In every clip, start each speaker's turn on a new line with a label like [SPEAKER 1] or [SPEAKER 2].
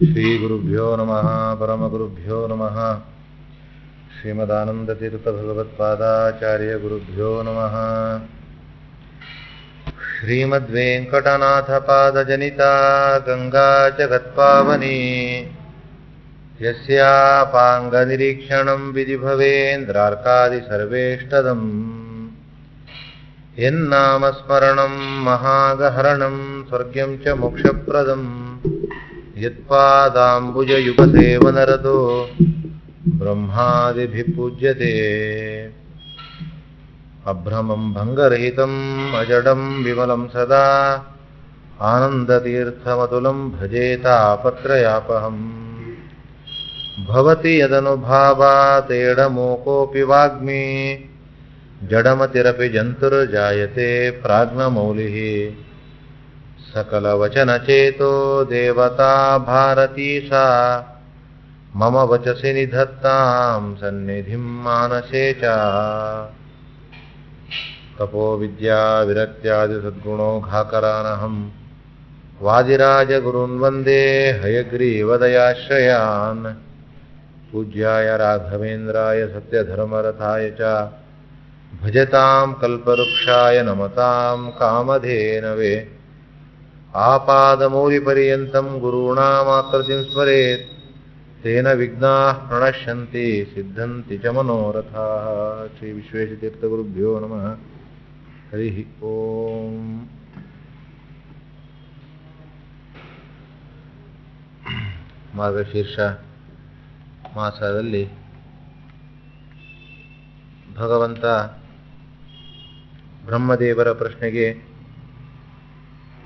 [SPEAKER 1] ಶ್ರೀಗುರುಭ್ಯೋ ನಮಃ ಪರಮಗುರುಭ್ಯೋ ನಮಃ ಶ್ರೀಮದಾನಂದತೀರ್ಥಭಗವತ್ಪಾದಾಚಾರ್ಯ ಗುರುಭ್ಯೋ ನಮಃ ಶ್ರೀಮದ್ವೆಂಕಟನಾಥಪಾದಜನಿತಾ ಗಂಗಾ ಜಗತ್ಪಾವನಿ ಯಸ್ಯಾಪಾಂಗನಿರೀಕ್ಷಣಂ ವಿಧಿಭವೇಂದ್ರಾರ್ಕಾದಿ ಸರ್ವೇಷ್ಟದಂ ಯನ್ನಾಮಸ್ಮರಣಂ ಮಹಾಗಹರಣಂ ಸ್ವರ್ಗ್ಯಂ ಚ ಮೋಕ್ಷಪ್ರದಂ ಯತ್ಪಾದಾಂಬುಜಯುಗಸೇವನರತೋ ಬ್ರಹ್ಮಾದಿಭಿಃ ಪೂಜ್ಯತೆ ಅಭ್ರಮಂ ಭಂಗರಹಿತಂ ಅಜಡಂ ವಿಮಲಂ ಸದಾ ಆನಂದತೀರ್ಥಮತುಲಂ ಭಜೆ ತಾಪತ್ರಯಾಪಹಂ ಭವತಿ ಯದನುಭಾವಾತೇಡಮೋಕೋऽಪಿ ವಾಗ್ಮಿ ಜಡಮತಿರಪಿ ಜಂತುರ್ಜಾಯತೆ ಪ್ರಾಜ್ಞಮೌಲಿಃ सकलवचनचेतो देवता भारती सा मम वचसि निधत्तां सन्निधिं मानसे च तपो विद्या विरक्त्यादि सद्गुणोघाकरानहं वादिराजगुरून् वन्दे हयग्रीवदयाश्रयान् पूज्याय राघवेन्द्राय सत्यधर्मरथाय च भजतां कल्पवृक्षाय नमतां कामधेनवे आपादमौलिपर्यन्तं गुरूणामाकृतिं स्मरेत् तेन विघ्नाः प्रणश्यन्ति सिद्धन्ति च मनोरथाः। श्री विश्वेशतीर्थगुरुभ्यो नमः। हरिः ओम्। ಮಾರ್ಗಶೀರ್ಷ ಮಾಸದಲ್ಲಿ ಭಗವಂತ ಬ್ರಹ್ಮದೇವರ ಪ್ರಶ್ನೆಗೆ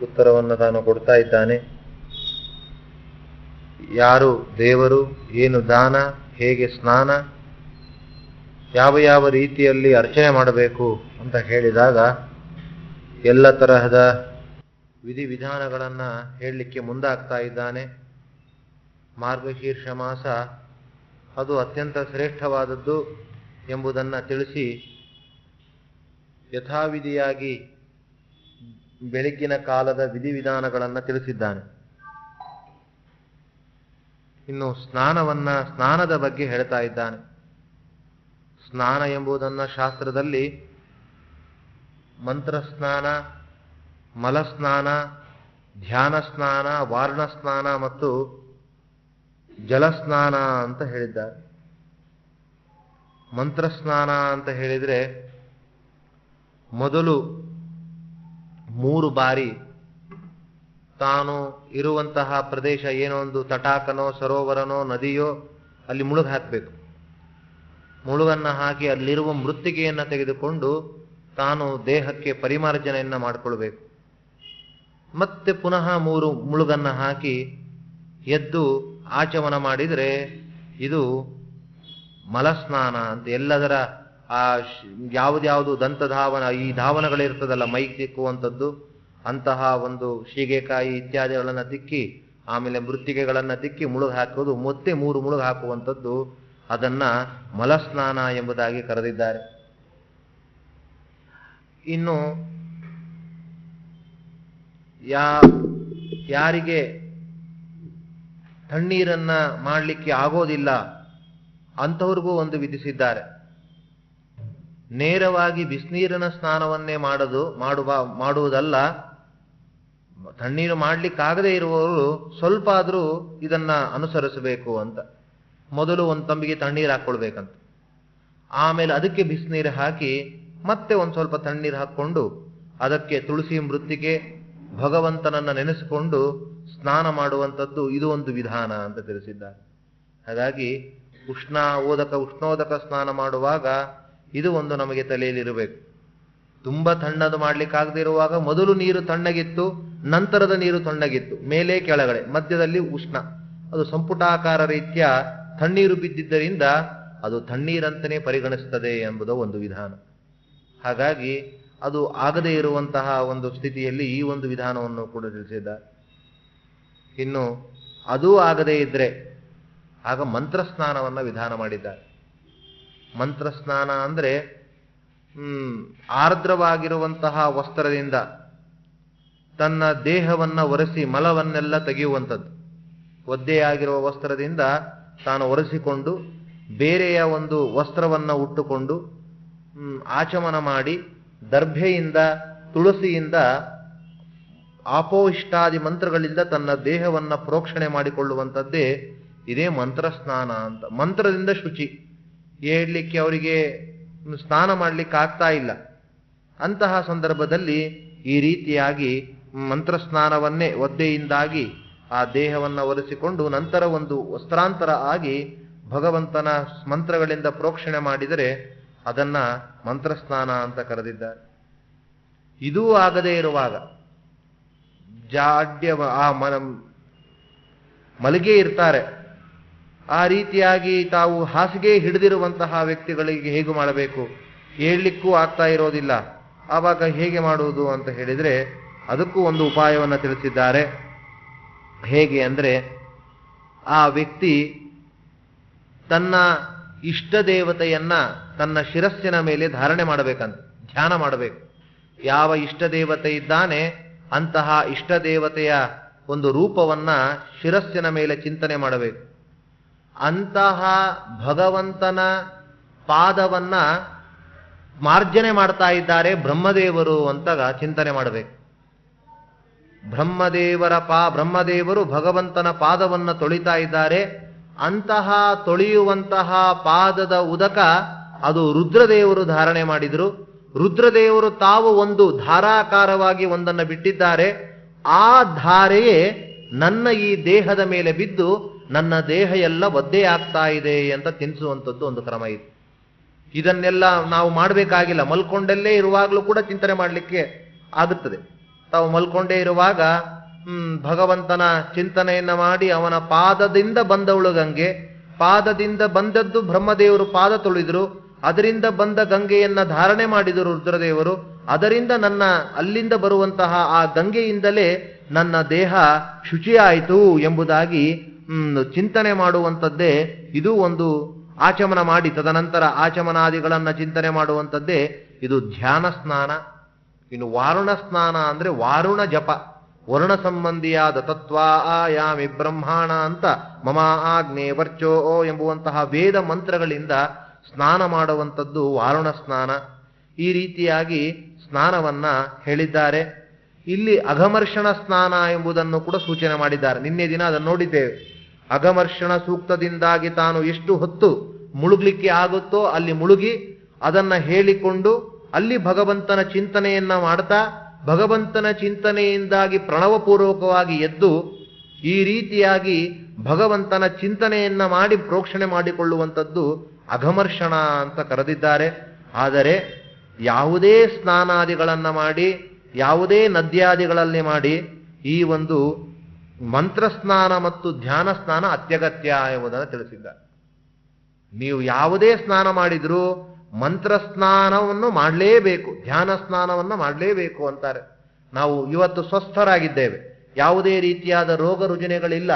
[SPEAKER 1] ಉತ್ತರವನ್ನು ತಾನು ಕೊಡ್ತಾ ಇದ್ದಾನೆ. ಯಾರು ದೇವರು, ಏನು ದಾನ, ಹೇಗೆ ಸ್ನಾನ, ಯಾವ ಯಾವ ರೀತಿಯಲ್ಲಿ ಅರ್ಚನೆ ಮಾಡಬೇಕು ಅಂತ ಹೇಳಿದಾಗ ಎಲ್ಲ ತರಹದ ವಿಧಿವಿಧಾನಗಳನ್ನು ಹೇಳಲಿಕ್ಕೆ ಮುಂದಾಗ್ತಾ ಇದ್ದಾನೆ. ಮಾರ್ಗಶೀರ್ಷ ಮಾಸ ಅದು ಅತ್ಯಂತ ಶ್ರೇಷ್ಠವಾದದ್ದು ಎಂಬುದನ್ನು ತಿಳಿಸಿ ಯಥಾವಿಧಿಯಾಗಿ ಬೆಳಗ್ಗಿನ ಕಾಲದ ವಿಧಿವಿಧಾನಗಳನ್ನು ತಿಳಿಸಿದ್ದಾನೆ. ಇನ್ನು ಸ್ನಾನದ ಬಗ್ಗೆ ಹೇಳ್ತಾ ಇದ್ದಾನೆ. ಸ್ನಾನ ಎಂಬುದನ್ನು ಶಾಸ್ತ್ರದಲ್ಲಿ ಮಂತ್ರಸ್ನಾನ, ಮಲಸ್ನಾನ, ಧ್ಯಾನ ಸ್ನಾನ, ವಾರ್ಣ ಸ್ನಾನ ಮತ್ತು ಜಲಸ್ನಾನ ಅಂತ ಹೇಳಿದ್ದಾರೆ. ಮಂತ್ರಸ್ನಾನ ಅಂತ ಹೇಳಿದರೆ ಮೊದಲು 3 ಬಾರಿ ತಾನು ಇರುವಂತಹ ಪ್ರದೇಶ, ಏನೋ ಒಂದು ತಟಾಕನೋ ಸರೋವರನೋ ನದಿಯೋ ಅಲ್ಲಿ ಮುಳುಗು ಹಾಕಬೇಕು. ಮುಳುಗನ್ನು ಹಾಕಿ ಅಲ್ಲಿರುವ ಮೃತ್ತಿಗೆಯನ್ನು ತೆಗೆದುಕೊಂಡು ತಾನು ದೇಹಕ್ಕೆ ಪರಿಮಾರ್ಜನೆಯನ್ನು ಮಾಡಿಕೊಳ್ಬೇಕು. ಮತ್ತೆ ಪುನಃ 3 ಮುಳುಗನ್ನು ಹಾಕಿ ಎದ್ದು ಆಚಮನ ಮಾಡಿದರೆ ಇದು ಮಲಸ್ನಾನ ಅಂತ. ಎಲ್ಲದರ ಆ ಯಾವುದ್ಯಾವುದು ದಂತಧಾವನ, ಈ ಧಾವನಗಳಿರ್ತದಲ್ಲ ಮೈಗೆ ತಿಕ್ಕುವಂಥದ್ದು, ಅಂತಹ ಒಂದು ಶೀಗೆಕಾಯಿ ಇತ್ಯಾದಿಗಳನ್ನು ತಿಕ್ಕಿ ಆಮೇಲೆ ಮೃತ್ತಿಗೆಗಳನ್ನು ತಿಕ್ಕಿ ಮುಳುಗು ಹಾಕೋದು, ಮತ್ತೆ 3 ಮುಳುಗು ಹಾಕುವಂಥದ್ದು, ಅದನ್ನ ಮಲಸ್ನಾನ ಎಂಬುದಾಗಿ ಕರೆದಿದ್ದಾರೆ. ಇನ್ನು ಯಾರಿಗೆ ತಣ್ಣೀರನ್ನ ಮಾಡಲಿಕ್ಕೆ ಆಗೋದಿಲ್ಲ ಅಂಥವ್ರಿಗೂ ಒಂದು ವಿಧಿಸಿದ್ದಾರೆ. ನೇರವಾಗಿ ಬಿಸಿನೀರಿನ ಸ್ನಾನವನ್ನೇ ಮಾಡುವುದಲ್ಲ, ತಣ್ಣೀರು ಮಾಡಲಿಕ್ಕಾಗದೇ ಇರುವವರು ಸ್ವಲ್ಪ ಆದರೂ ಇದನ್ನ ಅನುಸರಿಸಬೇಕು ಅಂತ. ಮೊದಲು ಒಂದು ತಂಬಿಗೆ ತಣ್ಣೀರು ಹಾಕ್ಕೊಳ್ಬೇಕಂತ, ಆಮೇಲೆ ಅದಕ್ಕೆ ಬಿಸಿನೀರು ಹಾಕಿ ಮತ್ತೆ ಒಂದು ಸ್ವಲ್ಪ ತಣ್ಣೀರು ಹಾಕ್ಕೊಂಡು ಅದಕ್ಕೆ ತುಳಸಿ ಮೃತ್ತಿಗೆ ಭಗವಂತನನ್ನ ನೆನೆಸಿಕೊಂಡು ಸ್ನಾನ ಮಾಡುವಂಥದ್ದು ಇದು ಒಂದು ವಿಧಾನ ಅಂತ ತಿಳಿಸಿದ್ದಾರೆ. ಹಾಗಾಗಿ ಉಷ್ಣೋದಕ ಸ್ನಾನ ಮಾಡುವಾಗ ಇದು ಒಂದು ನಮಗೆ ತಲೆಯಲ್ಲಿರಬೇಕು. ತುಂಬ ತಣ್ಣದು ಮಾಡ್ಲಿಕ್ಕಾಗದೇ ಇರುವಾಗ ಮೊದಲು ನೀರು ತಣ್ಣಗಿತ್ತು, ನಂತರದ ನೀರು ತಣ್ಣಗಿತ್ತು, ಮೇಲೆ ಕೆಳಗಡೆ, ಮಧ್ಯದಲ್ಲಿ ಉಷ್ಣ, ಅದು ಸಂಪುಟಾಕಾರ ರೀತಿಯ ತಣ್ಣೀರು ಬಿದ್ದಿದ್ದರಿಂದ ಅದು ತಣ್ಣೀರಂತನೇ ಪರಿಗಣಿಸ್ತದೆ ಎಂಬುದು ಒಂದು ವಿಧಾನ. ಹಾಗಾಗಿ ಅದು ಆಗದೇ ಇರುವಂತಹ ಒಂದು ಸ್ಥಿತಿಯಲ್ಲಿ ಈ ಒಂದು ವಿಧಾನವನ್ನು ಕೂಡ ತಿಳಿಸಿದ್ದಾರೆ. ಇನ್ನು ಅದೂ ಆಗದೇ ಇದ್ರೆ ಆಗ ಮಂತ್ರಸ್ನಾನವನ್ನು ವಿಧಾನ ಮಾಡಿದ್ದಾರೆ. ಮಂತ್ರಸ್ನಾನ ಅಂದರೆ ಆರ್ದ್ರವಾಗಿರುವಂತಹ ವಸ್ತ್ರದಿಂದ ತನ್ನ ದೇಹವನ್ನ ಒರೆಸಿ ಮಲವನ್ನೆಲ್ಲ ತೆಗೆಯುವಂಥದ್ದು. ಒದ್ದೆಯಾಗಿರುವ ವಸ್ತ್ರದಿಂದ ತಾನು ಒರೆಸಿಕೊಂಡು ಬೇರೆಯ ಒಂದು ವಸ್ತ್ರವನ್ನು ಉಟ್ಟುಕೊಂಡು ಆಚಮನ ಮಾಡಿ ದರ್ಭೆಯಿಂದ ತುಳಸಿಯಿಂದ ಆಪೋಹಿಷ್ಟಾದಿ ಮಂತ್ರಗಳಿಂದ ತನ್ನ ದೇಹವನ್ನು ಪ್ರೋಕ್ಷಣೆ ಮಾಡಿಕೊಳ್ಳುವಂಥದ್ದೇ ಇದೇ ಮಂತ್ರ ಸ್ನಾನ ಅಂತ. ಮಂತ್ರದಿಂದ ಶುಚಿ ಹೇಳಲಿಕ್ಕೆ ಅವರಿಗೆ ಸ್ನಾನ ಮಾಡಲಿಕ್ಕೆ ಆಗ್ತಾ ಇಲ್ಲ. ಅಂತಹ ಸಂದರ್ಭದಲ್ಲಿ ಈ ರೀತಿಯಾಗಿ ಮಂತ್ರ ಸ್ನಾನವನ್ನೇ ಒದ್ದೆಯಿಂದಾಗಿ ಆ ದೇಹವನ್ನು ಒರೆಸಿಕೊಂಡು ನಂತರ ಒಂದು ವಸ್ತ್ರಾಂತರ ಆಗಿ ಭಗವಂತನ ಮಂತ್ರಗಳಿಂದ ಪ್ರೋಕ್ಷಣೆ ಮಾಡಿದರೆ ಅದನ್ನ ಮಂತ್ರಸ್ನಾನ ಅಂತ ಕರೆದಿದ್ದಾರೆ. ಇದೂ ಆಗದೇ ಇರುವಾಗ ಜಾಡ್ಯ ಮಲಗೇ ಇರ್ತಾರೆ. ಆ ರೀತಿಯಾಗಿ ತಾವು ಹಾಸಿಗೆ ಹಿಡಿದಿರುವಂತಹ ವ್ಯಕ್ತಿಗಳಿಗೆ ಹೇಗೆ ಮಾಡಬೇಕು ಹೇಳಲಿಕ್ಕೂ ಆಗ್ತಾ ಇರೋದಿಲ್ಲ. ಆವಾಗ ಹೇಗೆ ಮಾಡುವುದು ಅಂತ ಹೇಳಿದರೆ ಅದಕ್ಕೂ ಒಂದು ಉಪಾಯವನ್ನು ತಿಳಿಸಿದ್ದಾರೆ. ಹೇಗೆ ಅಂದರೆ, ಆ ವ್ಯಕ್ತಿ ತನ್ನ ಇಷ್ಟ ದೇವತೆಯನ್ನ ತನ್ನ ಶಿರಸ್ಸಿನ ಮೇಲೆ ಧಾರಣೆ ಮಾಡಬೇಕಂತ, ಧ್ಯಾನ ಮಾಡಬೇಕು. ಯಾವ ಇಷ್ಟ ದೇವತೆ ಇದ್ದಾನೆ ಅಂತಹ ಇಷ್ಟ ದೇವತೆಯ ಒಂದು ರೂಪವನ್ನ ಶಿರಸ್ಸಿನ ಮೇಲೆ ಚಿಂತನೆ ಮಾಡಬೇಕು. ಅಂತಹ ಭಗವಂತನ ಪಾದವನ್ನ ಮಾರ್ಜನೆ ಮಾಡ್ತಾ ಇದ್ದಾರೆ ಬ್ರಹ್ಮದೇವರು ಅಂತ ಚಿಂತನೆ ಮಾಡಬೇಕು. ಬ್ರಹ್ಮದೇವರು ಭಗವಂತನ ಪಾದವನ್ನು ತೊಳಿತಾ ಇದ್ದಾರೆ. ಅಂತಹ ತೊಳೆಯುವಂತಹ ಪಾದದ ಉದಕ ಅದು ರುದ್ರದೇವರು ಧಾರಣೆ ಮಾಡಿದರು. ರುದ್ರದೇವರು ತಾವು ಒಂದು ಧಾರಾಕಾರವಾಗಿ ಒಂದನ್ನು ಬಿಟ್ಟಿದ್ದಾರೆ. ಆ ಧಾರೆಯೇ ನನ್ನ ಈ ದೇಹದ ಮೇಲೆ ಬಿದ್ದು ನನ್ನ ದೇಹ ಎಲ್ಲ ಒದ್ದೆಯಾಗ್ತಾ ಇದೆ ಅಂತ ತಿನ್ನಿಸುವಂಥದ್ದು ಒಂದು ಕ್ರಮ ಇದೆ. ಇದನ್ನೆಲ್ಲ ನಾವು ಮಾಡಬೇಕಾಗಿಲ್ಲ. ಮಲ್ಕೊಂಡಲ್ಲೇ ಇರುವಾಗಲೂ ಕೂಡ ಚಿಂತನೆ ಮಾಡಲಿಕ್ಕೆ ಆಗುತ್ತದೆ. ತಾವು ಮಲ್ಕೊಂಡೇ ಇರುವಾಗ ಭಗವಂತನ ಚಿಂತನೆಯನ್ನ ಮಾಡಿ ಅವನ ಪಾದದಿಂದ ಬಂದವಳು ಗಂಗೆ, ಪಾದದಿಂದ ಬಂದದ್ದು ಬ್ರಹ್ಮದೇವರು ಪಾದ ತೊಳೆದರು, ಅದರಿಂದ ಬಂದ ಗಂಗೆಯನ್ನ ಧಾರಣೆ ಮಾಡಿದರು ರುದ್ರದೇವರು. ಅದರಿಂದ ಅಲ್ಲಿಂದ ಬರುವಂತಹ ಆ ಗಂಗೆಯಿಂದಲೇ ನನ್ನ ದೇಹ ಶುಚಿಯಾಯಿತು ಎಂಬುದಾಗಿ ಚಿಂತನೆ ಮಾಡುವಂಥದ್ದೇ ಇದು. ಒಂದು ಆಚಮನ ಮಾಡಿ ತದನಂತರ ಆಚಮನಾದಿಗಳನ್ನ ಚಿಂತನೆ ಮಾಡುವಂಥದ್ದೇ ಇದು ಧ್ಯಾನ ಸ್ನಾನ. ಇನ್ನು ವಾರುಣ ಸ್ನಾನ ಅಂದ್ರೆ ವಾರುಣ ಜಪ, ವರ್ಣ ಸಂಬಂಧಿಯಾದ ತತ್ವ ಆಯಾಮಿ ಬ್ರಹ್ಮಾಣ ಅಂತ ಮಮ ಆಜ್ಞೆ ವರ್ಚೋ ಎಂಬುವಂತಹ ವೇದ ಮಂತ್ರಗಳಿಂದ ಸ್ನಾನ ಮಾಡುವಂಥದ್ದು ವಾರುಣ ಸ್ನಾನ. ಈ ರೀತಿಯಾಗಿ ಸ್ನಾನವನ್ನ ಹೇಳಿದ್ದಾರೆ. ಇಲ್ಲಿ ಅಘಮರ್ಷಣ ಸ್ನಾನ ಎಂಬುದನ್ನು ಕೂಡ ಸೂಚನೆ ಮಾಡಿದ್ದಾರೆ. ನಿನ್ನೆ ದಿನ ಅದನ್ನು ನೋಡಿದ್ದೇವೆ. ಅಘಮರ್ಷಣ ಸೂಕ್ತದಿಂದಾಗಿ ತಾನು ಎಷ್ಟು ಹೊತ್ತು ಮುಳುಗ್ಲಿಕ್ಕೆ ಆಗುತ್ತೋ ಅಲ್ಲಿ ಮುಳುಗಿ ಅದನ್ನ ಹೇಳಿಕೊಂಡು ಅಲ್ಲಿ ಭಗವಂತನ ಚಿಂತನೆಯನ್ನ ಮಾಡ್ತಾ ಭಗವಂತನ ಚಿಂತನೆಯಿಂದಾಗಿ ಪ್ರಣವಪೂರ್ವಕವಾಗಿ ಎದ್ದು ಈ ರೀತಿಯಾಗಿ ಭಗವಂತನ ಚಿಂತನೆಯನ್ನ ಮಾಡಿ ಪ್ರೋಕ್ಷಣೆ ಮಾಡಿಕೊಳ್ಳುವಂಥದ್ದು ಅಘಮರ್ಷಣ ಅಂತ ಕರೆದಿದ್ದಾರೆ. ಆದರೆ ಯಾವುದೇ ಸ್ನಾನಾದಿಗಳನ್ನ ಮಾಡಿ ಯಾವುದೇ ನದ್ಯಾದಿಗಳಲ್ಲಿ ಮಾಡಿ ಈ ಒಂದು ಮಂತ್ರಸ್ನಾನ ಮತ್ತು ಧ್ಯಾನ ಸ್ನಾನ ಅತ್ಯಗತ್ಯ ಎಂಬುದನ್ನು ತಿಳಿಸಿದ್ದಾರೆ. ನೀವು ಯಾವುದೇ ಸ್ನಾನ ಮಾಡಿದ್ರೂ ಮಂತ್ರ ಸ್ನಾನವನ್ನು ಮಾಡಲೇಬೇಕು, ಧ್ಯಾನ ಸ್ನಾನವನ್ನು ಮಾಡಲೇಬೇಕು ಅಂತಾರೆ. ನಾವು ಇವತ್ತು ಸ್ವಸ್ಥರಾಗಿದ್ದೇವೆ, ಯಾವುದೇ ರೀತಿಯಾದ ರೋಗ ರುಜಿನಗಳಿಲ್ಲ,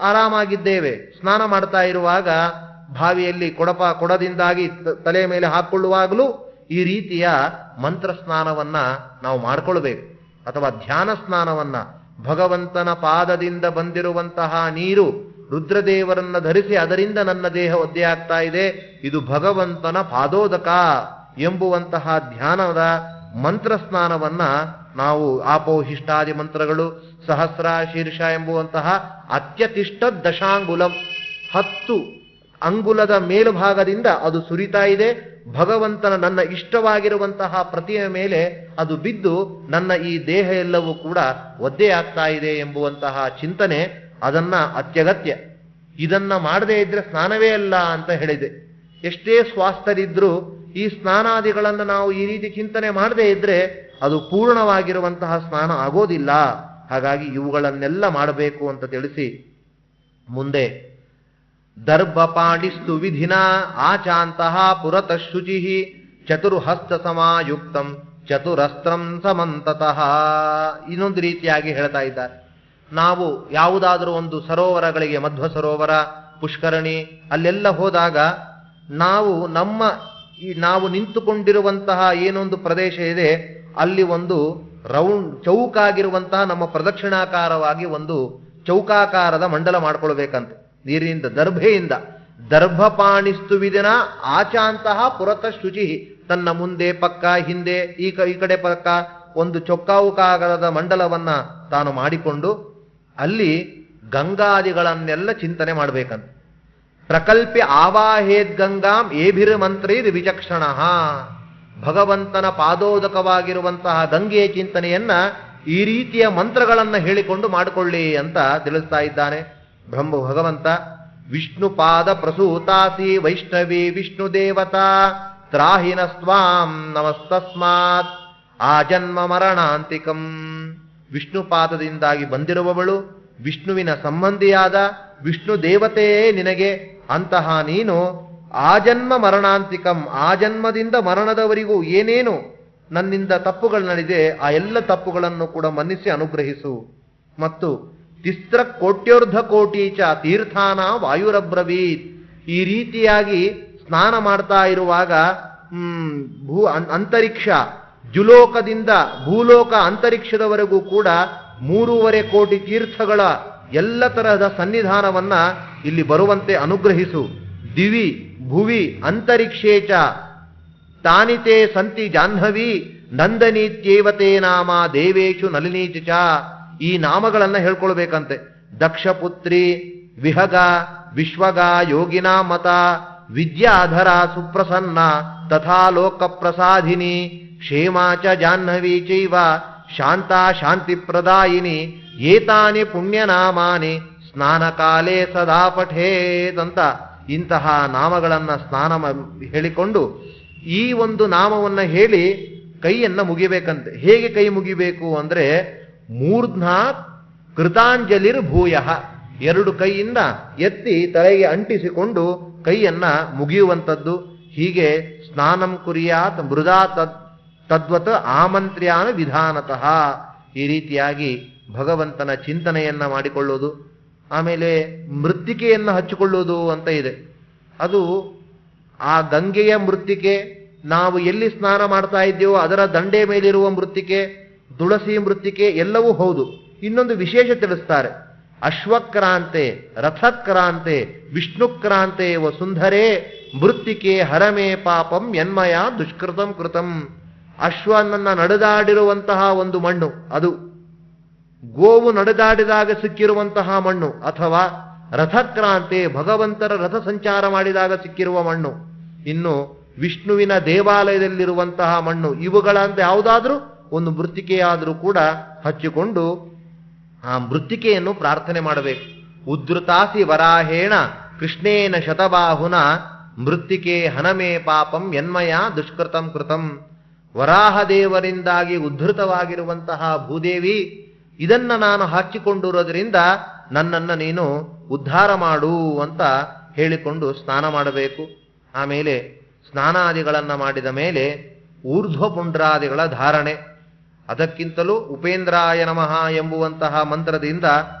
[SPEAKER 1] ಆರಾಮಾಗಿದ್ದೇವೆ. ಸ್ನಾನ ಮಾಡ್ತಾ ಇರುವಾಗ ಬಾವಿಯಲ್ಲಿ ಕೊಡದಿಂದಾಗಿ ತಲೆ ಮೇಲೆ ಹಾಕೊಳ್ಳುವಾಗಲೂ ಈ ರೀತಿಯ ಮಂತ್ರ ಸ್ನಾನವನ್ನ ನಾವು ಮಾಡಿಕೊಳ್ಬೇಕು. ಅಥವಾ ಧ್ಯಾನ ಸ್ನಾನವನ್ನ, ಭಗವಂತನ ಪಾದದಿಂದ ಬಂದಿರುವಂತಹ ನೀರು ರುದ್ರದೇವರನ್ನ ಧರಿಸಿ ಅದರಿಂದ ನನ್ನ ದೇಹ ಒದ್ದೆಯಾಗ್ತಾ ಇದೆ, ಇದು ಭಗವಂತನ ಪಾದೋದಕ ಎಂಬುವಂತಹ ಧ್ಯಾನದ ಮಂತ್ರ ಸ್ನಾನವನ್ನ ನಾವು ಆಪೋಹಿಷ್ಟಾದಿ ಮಂತ್ರಗಳು, ಸಹಸ್ರ ಶೀರ್ಷ ಎಂಬುವಂತಹ ಅತ್ಯತಿಷ್ಠ ದಶಾಂಗುಲಂ 10 ಅಂಗುಲದ ಮೇಲುಭಾಗದಿಂದ ಅದು ಸುರಿತಾ ಇದೆ. ಭಗವಂತನ ನನ್ನ ಇಷ್ಟವಾಗಿರುವಂತಹ ಪ್ರತಿಮೆ ಮೇಲೆ ಅದು ಬಿದ್ದು ನನ್ನ ಈ ದೇಹ ಎಲ್ಲವೂ ಕೂಡ ಒದ್ದೆಯಾಗ್ತಾ ಇದೆ ಎಂಬುವಂತಹ ಚಿಂತನೆ ಅದನ್ನ ಅತ್ಯಗತ್ಯ. ಇದನ್ನ ಮಾಡದೇ ಇದ್ರೆ ಸ್ನಾನವೇ ಅಲ್ಲ ಅಂತ ಹೇಳಿದೆ. ಎಷ್ಟೇ ಸ್ವಾಸ್ಥರಿದ್ರೂ ಈ ಸ್ನಾನಾದಿಗಳನ್ನು ನಾವು ಈ ರೀತಿ ಚಿಂತನೆ ಮಾಡದೇ ಇದ್ರೆ ಅದು ಪೂರ್ಣವಾಗಿರುವಂತಹ ಸ್ನಾನ ಆಗೋದಿಲ್ಲ. ಹಾಗಾಗಿ ಇವುಗಳನ್ನೆಲ್ಲ ಮಾಡಬೇಕು ಅಂತ ತಿಳಿಸಿ ಮುಂದೆ ದರ್ಭಪಾಣಿಸ್ತು ವಿಧಿನ ಆಚಾಂತಹ ಪುರತಃ ಶುಚಿ ಚತುರ್ಹಸ್ತ ಸಮಾಯುಕ್ತಂ ಚತುರಸ್ತ್ರಂ ಸಮಂತತಃ. ಇನ್ನೊಂದು ರೀತಿಯಾಗಿ ಹೇಳ್ತಾ ಇದ್ದಾರೆ. ನಾವು ಯಾವುದಾದರೂ ಒಂದು ಸರೋವರಗಳಿಗೆ, ಮಧ್ವ ಸರೋವರ, ಪುಷ್ಕರಣಿ ಅಲ್ಲೆಲ್ಲ ಹೋದಾಗ ನಾವು ನಿಂತುಕೊಂಡಿರುವಂತಹ ಏನೊಂದು ಪ್ರದೇಶ ಇದೆ ಅಲ್ಲಿ ಒಂದು ಚೌಕಾಗಿರುವಂತಹ ನಮ್ಮ ಪ್ರದಕ್ಷಿಣಾಕಾರವಾಗಿ ಒಂದು ಚೌಕಾಕಾರದ ಮಂಡಲ ಮಾಡ್ಕೊಳ್ಬೇಕಂತೆ ನೀರಿನಿಂದ, ದರ್ಭೆಯಿಂದ. ದರ್ಭಪಾಣಿಸ್ತು ವಿದಿನ ಆಚಾಂತಹ ಪುರತಃ ಶುಚಿ. ತನ್ನ ಮುಂದೆ ಪಕ್ಕ ಹಿಂದೆ ಈ ಕಡೆ ಪಕ್ಕ ಒಂದು ಚೌಕಾಕಾರದ ಮಂಡಲವನ್ನ ತಾನು ಮಾಡಿಕೊಂಡು ಅಲ್ಲಿ ಗಂಗಾದಿಗಳನ್ನೆಲ್ಲ ಚಿಂತನೆ ಮಾಡಬೇಕಂತೆ. ಪ್ರಕಲ್ಪ್ಯ ಆವಾಹೇದ್ ಗಂಗಾಂ ಏಭಿರ್ ಮಂತ್ರೈರ್ ವಿಚಕ್ಷಣ. ಭಗವಂತನ ಪಾದೋದಕವಾಗಿರುವಂತಹ ಗಂಗೆಯ ಚಿಂತನೆಯನ್ನ ಈ ರೀತಿಯ ಮಂತ್ರಗಳನ್ನ ಹೇಳಿಕೊಂಡು ಮಾಡಿಕೊಳ್ಳಿ ಅಂತ ತಿಳಿಸ್ತಾ ಇದ್ದಾನೆ ಭಗವಂತ. ವಿಷ್ಣು ಪಾದ ಪ್ರಸೂತಾಸಿ ವೈಷ್ಣವಿ ವಿಷ್ಣು ದೇವತಾ ತ್ರಾಹಿನ ಸ್ವಾಂ ನಮಸ್ತಸ್ಮಾತ್ ಆಜನ್ಮ ಮರಣಾಂತಿಕಂ. ವಿಷ್ಣು ಪಾದದಿಂದಾಗಿ ಬಂದಿರುವವಳು, ವಿಷ್ಣುವಿನ ಸಂಬಂಧಿಯಾದ ವಿಷ್ಣು ದೇವತೆಯೇ ನಿನಗೆ. ಅಂತಹ ನೀನು ಆಜನ್ಮ ಮರಣಾಂತಿಕಂ, ಆ ಜನ್ಮದಿಂದ ಮರಣದವರೆಗೂ ಏನೇನು ನನ್ನಿಂದ ತಪ್ಪುಗಳು ನಡೆದಿದೆ ಆ ಎಲ್ಲ ತಪ್ಪುಗಳನ್ನು ಕೂಡ ಮನ್ನಿಸಿ ಅನುಗ್ರಹಿಸು. ಮತ್ತು ತಿಸ್ರ ಕೋಟ್ಯೋರ್ಧ ಕೋಟೀಚ ತೀರ್ಥಾನ ವಾಯುರಬ್ರವೀತ್. ಈ ರೀತಿಯಾಗಿ ಸ್ನಾನ ಮಾಡ್ತಾ ಇರುವಾಗ ಅಂತರಿಕ್ಷ ಜುಲೋಕದಿಂದ ಭೂಲೋಕ ಅಂತರಿಕ್ಷದವರೆಗೂ ಕೂಡ 3.5 ಕೋಟಿ ತೀರ್ಥಗಳ ಎಲ್ಲ ತರಹದ ಸನ್ನಿಧಾನವನ್ನ ಇಲ್ಲಿ ಬರುವಂತೆ ಅನುಗ್ರಹಿಸು. ದಿವಿ ಭುವಿ ಅಂತರಿಕ್ಷೇಚ ತಾನಿತೇ ಸಂತಿ ಜಾಹ್ನವಿ ನಂದನೀತ್ಯೇವತೇ ನಾಮ ದೇವೇಶು ನಲಿನೀಚ. ಈ ನಾಮಗಳನ್ನ ಹೇಳ್ಕೊಳ್ಬೇಕಂತೆ. ದಕ್ಷಪುತ್ರಿ ವಿಹಗ ವಿಶ್ವಗ ಯೋಗಿನಾ ಮತ ವಿದ್ಯಾಧರ ಸುಪ್ರಸನ್ನ ತಥಾ ಲೋಕ ಪ್ರಸಾಧಿನಿ ಕ್ಷೇಮಾಚ ಜಾಹ್ನವಿ ಚೈವ ಶಾಂತಾ ಶಾಂತಿ ಪ್ರದಾಯಿನಿ ಏತಾನಿ ಪುಣ್ಯನಾಮಾನಿ ಸ್ನಾನ ಕಾಲೇ ಸದಾ ಪಠೇದಂತ ಇಂತಹ ನಾಮಗಳನ್ನ ಹೇಳಿಕೊಂಡು ಈ ಒಂದು ನಾಮವನ್ನ ಹೇಳಿ ಕೈಯನ್ನ ಮುಗಿಬೇಕಂತೆ. ಹೇಗೆ ಕೈ ಮುಗಿಬೇಕು ಅಂದ್ರೆ ಮೂರ್ಧ್ನ ಕೃತಾಂಜಲಿರ್ ಭೂಯ, 2 ಕೈಯಿಂದ ಎತ್ತಿ ತಲೆಗೆ ಅಂಟಿಸಿಕೊಂಡು ಕೈಯನ್ನ ಮುಗಿಯುವಂಥದ್ದು. ಹೀಗೆ ಸ್ನಾನಂ ಕುರಿಯಾತ್ ಮೃದಾ ತದ್ವತ್ ಆಮಂತ್ರ್ಯಾನ ವಿಧಾನತಃ. ಈ ರೀತಿಯಾಗಿ ಭಗವಂತನ ಚಿಂತನೆಯನ್ನ ಮಾಡಿಕೊಳ್ಳೋದು. ಆಮೇಲೆ ಮೃತ್ತಿಕೆಯನ್ನು ಹಚ್ಚಿಕೊಳ್ಳೋದು ಅಂತ ಇದೆ. ಅದು ಆ ಗಂಗೆಯ ಮೃತ್ತಿಕೆ, ನಾವು ಎಲ್ಲಿ ಸ್ನಾನ ಮಾಡ್ತಾ ಇದ್ದೇವೋ ಅದರ ದಂಡೆ ಮೇಲಿರುವ ಮೃತ್ತಿಕೆ, ತುಳಸಿ ಮೃತ್ತಿಕೆ ಎಲ್ಲವೂ ಹೌದು. ಇನ್ನೊಂದು ವಿಶೇಷ ತಿಳಿಸ್ತಾರೆ. ಅಶ್ವಕ್ರಾಂತೆ ರಥಕ್ರಾಂತೆ ವಿಷ್ಣುಕ್ರಾಂತೆ ವಸುಂಧರೇ ಮೃತ್ತಿಕೆ ಹರಮೇ ಪಾಪಂ ಯನ್ಮಯ ದುಷ್ಕೃತಂ ಕೃತಂ. ಅಶ್ವನನ್ನ ನಡೆದಾಡಿರುವಂತಹ ಒಂದು ಮಣ್ಣು, ಅದು ಗೋವು ನಡೆದಾಡಿದಾಗ ಸಿಕ್ಕಿರುವಂತಹ ಮಣ್ಣು, ಅಥವಾ ರಥಕ್ರಾಂತೆ ಭಗವಂತರ ರಥ ಸಂಚಾರ ಮಾಡಿದಾಗ ಸಿಕ್ಕಿರುವ ಮಣ್ಣು, ಇನ್ನು ವಿಷ್ಣುವಿನ ದೇವಾಲಯದಲ್ಲಿರುವಂತಹ ಮಣ್ಣು, ಇವುಗಳಂತೆ ಯಾವುದಾದ್ರೂ ಒಂದು ಮೃತ್ತಿಕೆಯಾದರೂ ಕೂಡ ಹಚ್ಚಿಕೊಂಡು ಆ ಮೃತ್ತಿಕೆಯನ್ನು ಪ್ರಾರ್ಥನೆ ಮಾಡಬೇಕು. ಉದ್ಧೃತಾಸಿ ವರಾಹೇಣ ಕೃಷ್ಣೇನ ಶತಬಾಹುನ ಮೃತ್ತಿಕೆ ಹನಮೇ ಪಾಪಂ ಯನ್ಮಯ ದುಷ್ಕೃತಂ ಕೃತಂ. ವರಾಹದೇವರಿಂದಾಗಿ ಉದ್ಧೃತವಾಗಿರುವಂತಹ ಭೂದೇವಿ, ಇದನ್ನ ನಾನು ಹಾಕಿಕೊಂಡಿರೋದ್ರಿಂದ ನನ್ನನ್ನ ನೀನು ಉದ್ಧಾರ ಮಾಡು ಅಂತ ಹೇಳಿಕೊಂಡು ಸ್ನಾನ ಮಾಡಬೇಕು. ಆಮೇಲೆ ಸ್ನಾನಾದಿಗಳನ್ನ ಮಾಡಿದ ಮೇಲೆ ಊರ್ಧ್ವಪುಂಡ್ರಾದಿಗಳ ಧಾರಣೆ. ಅದಕ್ಕಿಂತಲೂ ಉಪೇಂದ್ರಾಯ ನಮಃ ಎಂಬುವಂತಹ ಮಂತ್ರದಿಂದ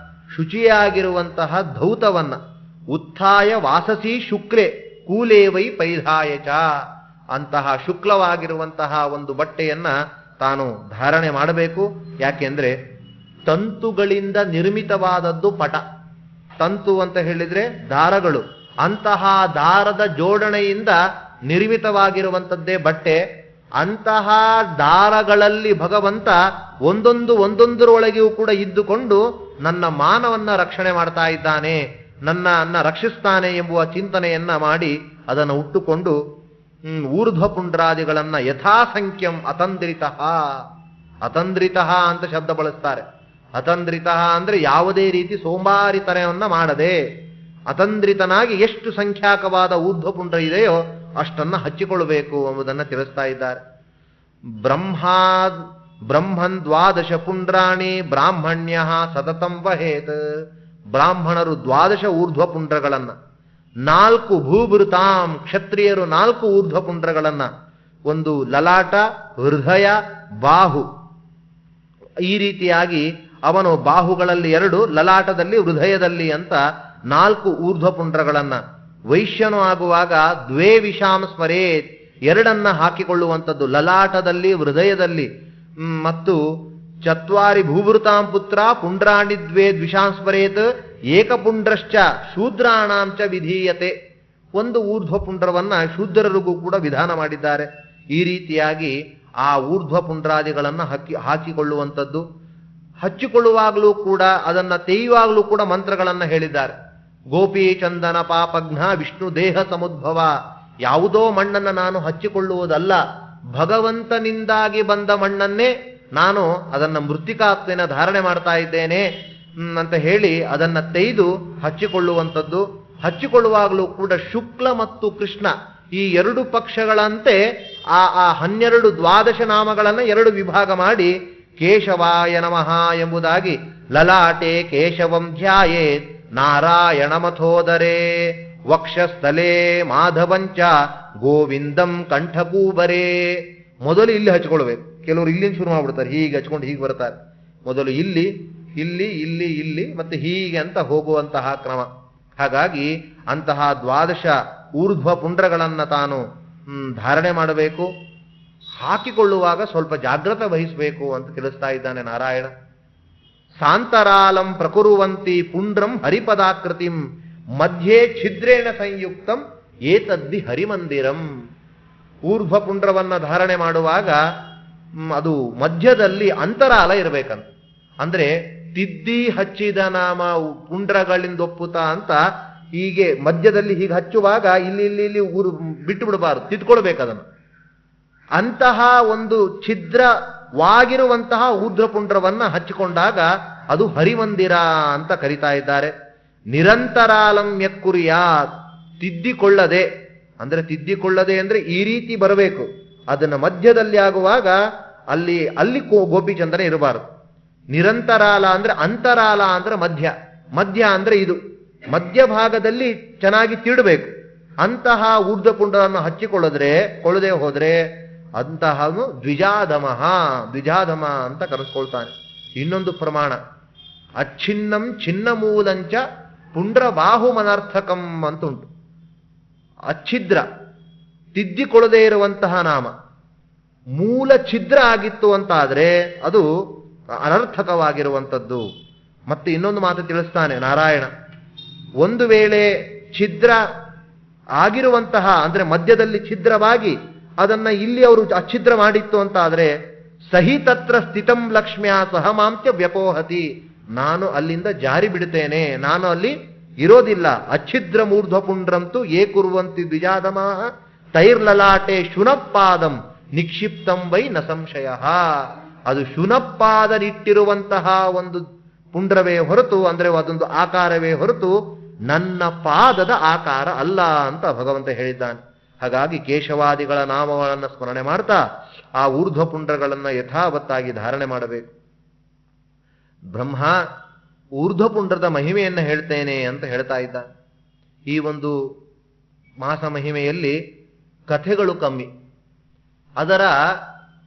[SPEAKER 1] ಶುಚಿಯಾಗಿರುವಂತಹ ಧೌತವನ್ನ ಉತ್ಥಾಯ ವಾಸಸಿ ಶುಕ್ರೆ ಕೂಲೇ ವೈ ಪೈಧಾಯಚ, ಅಂತಹ ಶುಕ್ಲವಾಗಿರುವಂತಹ ಒಂದು ಬಟ್ಟೆಯನ್ನ ತಾನು ಧಾರಣೆ ಮಾಡಬೇಕು. ಯಾಕೆಂದ್ರೆ ತಂತುಗಳಿಂದ ನಿರ್ಮಿತವಾದದ್ದು ಪಟ. ತಂತು ಅಂತ ಹೇಳಿದ್ರೆ ದಾರಗಳು, ಅಂತಹ ದಾರದ ಜೋಡಣೆಯಿಂದ ನಿರ್ಮಿತವಾಗಿರುವಂಥದ್ದೇ ಬಟ್ಟೆ. ಅಂತಹ ದಾರಗಳಲ್ಲಿ ಭಗವಂತ ಒಂದೊಂದರೊಳಗೆಯೂ ಕೂಡ ಇದ್ದುಕೊಂಡು ನನ್ನ ಮಾನವನ್ನ ರಕ್ಷಣೆ ಮಾಡ್ತಾ ಇದ್ದಾನೆ, ನನ್ನನ್ನ ರಕ್ಷಿಸ್ತಾನೆ ಎಂಬುವ ಚಿಂತನೆಯನ್ನ ಮಾಡಿ ಅದನ್ನು ಉಟ್ಟುಕೊಂಡು ಊರ್ಧ್ವಪುಂಡ್ರಾದಿಗಳನ್ನ ಯಥಾಸಂಖ್ಯಂ ಅತಂದ್ರಿತಃ, ಅತಂದ್ರಿತಃ ಅಂತ ಶಬ್ದ ಬಳಸ್ತಾರೆ. ಅತಂದ್ರಿತಃ ಅಂದ್ರೆ ಯಾವುದೇ ರೀತಿ ಸೋಂಬಾರಿತನವನ್ನ ಮಾಡದೆ ಅತಂದ್ರಿತನಾಗಿ ಎಷ್ಟು ಸಂಖ್ಯಾಕವಾದ ಊರ್ಧ್ವಪುಂಡ್ರ ಇದೆಯೋ ಅಷ್ಟನ್ನ ಹಚ್ಚಿಕೊಳ್ಳಬೇಕು ಎಂಬುದನ್ನು ತಿಳಿಸ್ತಾ ಇದ್ದಾರೆ. ಬ್ರಹ್ಮನ್ ದ್ವಾದಶ ಪುಂಡ್ರಾಣಿ ಬ್ರಾಹ್ಮಣ್ಯ ಸತತಂ ವಹೇತ್. ಬ್ರಾಹ್ಮಣರು 12 ಊರ್ಧ್ವಪುಂಡ್ರಗಳನ್ನ, 4 ಭೂಭೃತಾಂ ಕ್ಷತ್ರಿಯರು 4 ಊರ್ಧ್ವಪುಂಡ್ರಗಳನ್ನ, ಒಂದು ಲಲಾಟ, ಹೃದಯ, ಬಾಹು. ಈ ರೀತಿಯಾಗಿ ಅವನು ಬಾಹುಗಳಲ್ಲಿ 2, ಲಲಾಟದಲ್ಲಿ ಹೃದಯದಲ್ಲಿ ಅಂತ 4 ಊರ್ಧ್ವಪುಂಡ್ರಗಳನ್ನ. ವೈಶ್ಯನು ಆಗುವಾಗ 2 ವಿಷಾಂ ಸ್ಮರೇತ್, 2 ಹಾಕಿಕೊಳ್ಳುವಂಥದ್ದು ಲಲಾಟದಲ್ಲಿ ಹೃದಯದಲ್ಲಿ, ಮತ್ತು ಚತ್ವಾರಿ ಭೂಭೃತಾಂ ಪುತ್ರ ಪುಂಡ್ರಾಣಿ ದ್ವೇ ದ್ವಿಷಾಂಸ್ಪರೇತ್ ಏಕಪುಂಡ್ರಶ್ಚ ಶೂದ್ರಾಣಾಂ ಚ ವಿಧೀಯತೆ. ಒಂದು ಊರ್ಧ್ವ ಪುಂಡ್ರವನ್ನ ಶೂದ್ರರಿಗೂ ಕೂಡ ವಿಧಾನ ಮಾಡಿದ್ದಾರೆ. ಈ ರೀತಿಯಾಗಿ ಆ ಊರ್ಧ್ವ ಪುಂಡ್ರಾದಿಗಳನ್ನು ಹಾಕಿಕೊಳ್ಳುವಂಥದ್ದು, ಹಚ್ಚಿಕೊಳ್ಳುವಾಗಲೂ ಕೂಡ ಅದನ್ನ ತೆಯ್ಯುವಾಗಲೂ ಕೂಡ ಮಂತ್ರಗಳನ್ನ ಹೇಳಿದ್ದಾರೆ. ಗೋಪಿ ಚಂದನ ಪಾಪಘ್ನ ವಿಷ್ಣು ದೇಹ ಸಮುದ್ಭವ. ಯಾವುದೋ ಮಣ್ಣನ್ನು ನಾನು ಹಚ್ಚಿಕೊಳ್ಳುವುದಲ್ಲ, ಭಗವಂತನಿಂದಾಗಿ ಬಂದ ಮಣ್ಣನ್ನೇ ನಾನು ಅದನ್ನ ಮೃತ್ತಿಕಾತ್ಮೆನ ಧಾರಣೆ ಮಾಡ್ತಾ ಇದ್ದೇನೆ ಅಂತ ಹೇಳಿ ಅದನ್ನ ತೆಗೆದು ಹಚ್ಚಿಕೊಳ್ಳುವಂಥದ್ದು. ಹಚ್ಚಿಕೊಳ್ಳುವಾಗಲೂ ಕೂಡ ಶುಕ್ಲ ಮತ್ತು ಕೃಷ್ಣ ಈ ಎರಡು ಪಕ್ಷಗಳಂತೆ ಆ 12 ದ್ವಾದಶ ನಾಮಗಳನ್ನ 2 ವಿಭಾಗ ಮಾಡಿ ಕೇಶವಾಯ ನಮಃ ಎಂಬುದಾಗಿ ಲಲಾಟೆ ಕೇಶವಂ ಧ್ಯಾಯೇತ್ ನಾರಾಯಣಮಥೋದರೇ ವಕ್ಷಸ್ಥಲೇ ಮಾಧವಂಚ ಗೋವಿಂದಂ ಕಂಠಕೂಬರೇ. ಮೊದಲು ಇಲ್ಲಿ ಹಚ್ಕೊಳ್ಬೇಕು. ಕೆಲವರು ಇಲ್ಲಿಂದ ಶುರು ಮಾಡ್ಬಿಡ್ತಾರೆ, ಹೀಗೆ ಹಚ್ಕೊಂಡು ಹೀಗೆ ಬರ್ತಾರೆ. ಮೊದಲು ಇಲ್ಲಿ ಇಲ್ಲಿ ಇಲ್ಲಿ ಇಲ್ಲಿ ಮತ್ತೆ ಹೀಗೆ ಅಂತ ಹೋಗುವಂತಹ ಕ್ರಮ. ಹಾಗಾಗಿ ಅಂತಹ ದ್ವಾದಶ ಊರ್ಧ್ವ ಪುಂಡ್ರಗಳನ್ನ ತಾನು ಧಾರಣೆ ಮಾಡಬೇಕು. ಹಾಕಿಕೊಳ್ಳುವಾಗ ಸ್ವಲ್ಪ ಜಾಗ್ರತೆ ವಹಿಸಬೇಕು ಅಂತ ತಿಳಿಸ್ತಾ ಇದ್ದಾನೆ ನಾರಾಯಣ. ಸಾಂತರಾಲಂ ಪ್ರಕುರುವಂತಿ ಪುಂಡ್ರಂ ಹರಿಪದಾಕೃತಿಂ ಮಧ್ಯೆ ಛಿದ್ರೇಣ ಸಂಯುಕ್ತಂ ಏತದ್ದಿ ಹರಿಮಂದಿರಂ. ಊರ್ಧ್ವ ಪುಂಡ್ರವನ್ನ ಧಾರಣೆ ಮಾಡುವಾಗ ಅದು ಮಧ್ಯದಲ್ಲಿ ಅಂತರಾಲ ಇರಬೇಕಂತ. ಅಂದ್ರೆ ತಿದ್ದಿ ಹಚ್ಚಿದ ನಾಮ ಪುಂಡ್ರಗಳಿಂದ ಒಪ್ಪುತ್ತ ಅಂತ ಹೀಗೆ ಮಧ್ಯದಲ್ಲಿ ಹೀಗೆ ಹಚ್ಚುವಾಗ ಇಲ್ಲಿ ಇಲ್ಲಿ ಇಲ್ಲಿ ಊರು ಬಿಟ್ಟು ಬಿಡಬಾರದು, ತಿದ್ಕೊಳ್ಬೇಕದನ್ನು. ಅಂತಹ ಒಂದು ಛಿದ್ರವಾಗಿರುವಂತಹ ಊರ್ಧ್ವಪುಂಡ್ರವನ್ನ ಹಚ್ಚಿಕೊಂಡಾಗ ಅದು ಹರಿಮಂದಿರ ಅಂತ ಕರೀತಾ ಇದ್ದಾರೆ. ನಿರಂತರಾಲಂಯ ಕುರ್ಯಾತ್, ತಿದ್ದಿಕೊಳ್ಳದೆ ಅಂದ್ರೆ ಈ ರೀತಿ ಬರಬೇಕು. ಅದನ್ನ ಮಧ್ಯದಲ್ಲಿ ಆಗುವಾಗ ಅಲ್ಲಿ ಗೋಪಿಚಂದನ ಇರಬಾರದು. ನಿರಂತರಾಲ ಅಂದ್ರೆ ಅಂತರಾಲ ಅಂದ್ರೆ ಮಧ್ಯ ಅಂದ್ರೆ ಇದು ಮಧ್ಯಭಾಗದಲ್ಲಿ ಚೆನ್ನಾಗಿ ತಿಡಬೇಕು. ಅಂತಹ ಊರ್ಧ್ವಪುಂಡವನ್ನು ಕೊಳ್ಳದೆ ಹೋದ್ರೆ ಅಂತಹನು ದ್ವಿಜಾಧಮ ಅಂತ ಕರೆಸ್ಕೊಳ್ತಾನೆ. ಇನ್ನೊಂದು ಪ್ರಮಾಣ ಅಚ್ಛಿನ್ನಂ ಚಿನ್ನ ಮೂಲಂಚ ಪುಂಡ್ರ ಬಾಹುಮನರ್ಥಕಂ ಅಂತುಂಟು. ಅಚ್ಛಿದ್ರ ತಿದ್ದಿಕೊಳ್ಳದೆ ಇರುವಂತಹ ನಾಮ ಮೂಲ ಛಿದ್ರ ಆಗಿತ್ತು ಅಂತಾದ್ರೆ ಅದು ಅನರ್ಥಕವಾಗಿರುವಂಥದ್ದು. ಮತ್ತೆ ಇನ್ನೊಂದು ಮಾತು ತಿಳಿಸ್ತಾನೆ ನಾರಾಯಣ. ಒಂದು ವೇಳೆ ಛಿದ್ರ ಆಗಿರುವಂತಹ ಅಂದ್ರೆ ಮಧ್ಯದಲ್ಲಿ ಛಿದ್ರವಾಗಿ ಅದನ್ನ ಇಲ್ಲಿ ಅವರು ಅಚ್ಛಿದ್ರ ಮಾಡಿತ್ತು ಅಂತ ಆದ್ರೆ ಸಹಿ ತತ್ರ ಸ್ಥಿತಂ ಲಕ್ಷ್ಮ್ಯಾ ಸಹ ಮಾಂತ್ಯ ವ್ಯಪೋಹತಿ, ನಾನು ಅಲ್ಲಿಂದ ಜಾರಿ ಬಿಡುತ್ತೇನೆ, ನಾನು ಅಲ್ಲಿ ಇರೋದಿಲ್ಲ. ಅಚ್ಛಿದ್ರ ಮೂರ್ಧ್ವಪುಂಡ್ರಂತೂ ಏಕುರುವಂತಿ ದ್ವಿಜಾಧಮ ತೈರ್ಲಲಾಟೆ ಶುನಪಾದಂ ನಿಕ್ಷಿಪ್ತಂ ವೈ ನ ಸಂಶಯ. ಅದು ಶುನಪಾದನಿಟ್ಟಿರುವಂತಹ ಒಂದು ಪುಂಡ್ರವೇ ಹೊರತು ಅಂದ್ರೆ ಅದೊಂದು ಆಕಾರವೇ ಹೊರತು ನನ್ನ ಪಾದದ ಆಕಾರ ಅಲ್ಲ ಅಂತ ಭಗವಂತ ಹೇಳಿದ್ದಾನೆ. ಹಾಗಾಗಿ ಕೇಶವಾದಿಗಳ ನಾಮಗಳನ್ನು ಸ್ಮರಣೆ ಮಾಡ್ತಾ ಆ ಊರ್ಧ್ವ ಪುಂಡ್ರಗಳನ್ನ ಯಥಾವತ್ತಾಗಿ ಧಾರಣೆ ಮಾಡಬೇಕು. ಬ್ರಹ್ಮ ಊರ್ಧ್ವಪುಂಡ್ರದ ಮಹಿಮೆಯನ್ನು ಹೇಳ್ತೇನೆ ಅಂತ ಹೇಳ್ತಾ ಇದ್ದ. ಈ ಒಂದು ಮಾಸ ಮಹಿಮೆಯಲ್ಲಿ ಕಥೆಗಳು ಕಮ್ಮಿ.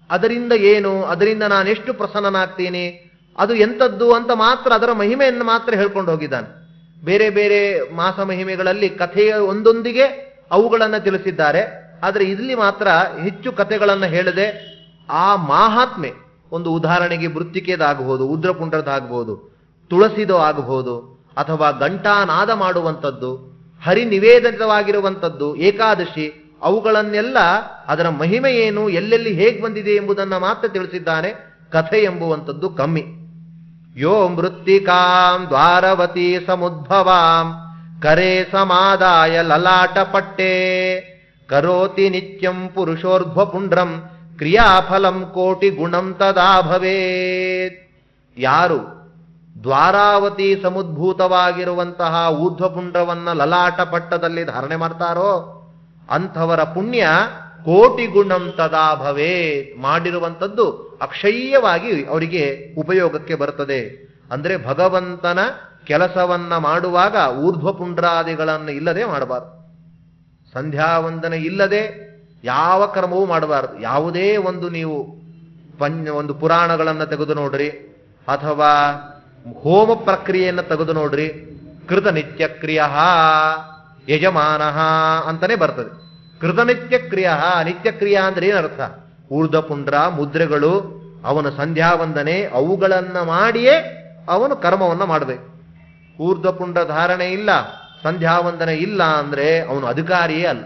[SPEAKER 1] ಅದರಿಂದ ಏನು, ಅದರಿಂದ ನಾನೆಷ್ಟು ಪ್ರಸನ್ನನಾಗ್ತೀನಿ, ಅದು ಎಂಥದ್ದು ಅಂತ ಮಾತ್ರ ಅದರ ಮಹಿಮೆಯನ್ನು ಮಾತ್ರ ಹೇಳ್ಕೊಂಡು ಹೋಗಿದ್ದಾನೆ. ಬೇರೆ ಬೇರೆ ಮಾಸ ಮಹಿಮೆಗಳಲ್ಲಿ ಕಥೆಯ ಒಂದೊಂದಿಗೆ ಅವುಗಳನ್ನು ತಿಳಿಸಿದ್ದಾರೆ. ಆದರೆ ಇಲ್ಲಿ ಮಾತ್ರ ಹೆಚ್ಚು ಕಥೆಗಳನ್ನು ಹೇಳದೆ ಆ ಮಾಹಾತ್ಮೆ, ಒಂದು ಉದಾಹರಣೆಗೆ ವೃತ್ತಿಕೆದಾಗಬಹುದು, ಉದ್ರಪುಂಡ್ರದಾಗಬಹುದು, ತುಳಸಿದೋ ಆಗಬಹುದು, ಅಥವಾ ಘಂಟಾನಾದ ಮಾಡುವಂಥದ್ದು, ಹರಿನಿವೇದಿತವಾಗಿರುವಂಥದ್ದು, ಏಕಾದಶಿ, ಅವುಗಳನ್ನೆಲ್ಲ ಅದರ ಮಹಿಮೆ ಏನು, ಎಲ್ಲೆಲ್ಲಿ ಹೇಗೆ ಬಂದಿದೆ ಎಂಬುದನ್ನು ಮಾತ್ರ ತಿಳಿಸಿದ್ದಾನೆ. ಕಥೆ ಎಂಬುವಂಥದ್ದು ಕಮ್ಮಿ. ಯೋ ಮೃತ್ತಿಕಾಂ ದ್ವಾರವತಿ ಸಮುದ್ಭವಾಂ ಕರೆ ಸಮಾದಾಯ ಲಲಾಟ ಪಟ್ಟೆ ಕರೋತಿ ನಿತ್ಯಂ ಪುರುಷೋರ್ಧ್ವಪುಂಡ್ರಂ ಕ್ರಿಯಾಫಲಂ ಕೋಟಿ ಗುಣಂ ತದಾ ಭವೇತ್. ಯಾರು ದ್ವಾರಾವತಿ ಸಮುದ್ಭೂತವಾಗಿರುವಂತಹ ಊರ್ಧ್ವಪುಂಡ್ರವನ್ನ ಲಲಾಟ ಪಟ್ಟದಲ್ಲಿ ಧಾರಣೆ ಮಾಡ್ತಾರೋ ಅಂಥವರ ಪುಣ್ಯ ಕೋಟಿ ಗುಣಂ ತದಾ ಭವೇತ್, ಮಾಡಿರುವಂಥದ್ದು ಅಕ್ಷಯ್ಯವಾಗಿ ಅವರಿಗೆ ಉಪಯೋಗಕ್ಕೆ ಬರ್ತದೆ. ಅಂದ್ರೆ ಭಗವಂತನ ಕೆಲಸವನ್ನ ಮಾಡುವಾಗ ಊರ್ಧ್ವಪುಂಡ್ರಾದಿಗಳನ್ನು ಇಲ್ಲದೆ ಮಾಡಬಾರದು. ಸಂಧ್ಯಾವಂದನೆ ಇಲ್ಲದೆ ಯಾವ ಕರ್ಮವೂ ಮಾಡಬಾರದು. ಯಾವುದೇ ಒಂದು ನೀವು ಒಂದು ಪುರಾಣಗಳನ್ನು ತೆಗೆದು ನೋಡ್ರಿ, ಅಥವಾ ಹೋಮ ಪ್ರಕ್ರಿಯೆಯನ್ನು ತೆಗೆದು ನೋಡ್ರಿ, ಕೃತ ನಿತ್ಯಕ್ರಿಯ ಯಜಮಾನ ಅಂತಾನೆ ಬರ್ತದೆ. ಕೃತನಿತ್ಯಕ್ರಿಯ, ನಿತ್ಯಕ್ರಿಯಾ ಅಂದ್ರೆ ಏನರ್ಥ? ಊರ್ಧ್ವಪುಂಡ್ರ ಮುದ್ರೆಗಳು ಅವನ ಸಂಧ್ಯಾವಂದನೆ ಅವುಗಳನ್ನ ಮಾಡಿಯೇ ಅವನು ಕರ್ಮವನ್ನ ಮಾಡಬೇಕು. ಊರ್ಧ್ವಪುಂಡ ಧಾರಣೆ ಇಲ್ಲ, ಸಂಧ್ಯಾವಂದನೆ ಇಲ್ಲ ಅಂದ್ರೆ ಅವನು ಅಧಿಕಾರಿಯೇ ಅಲ್ಲ.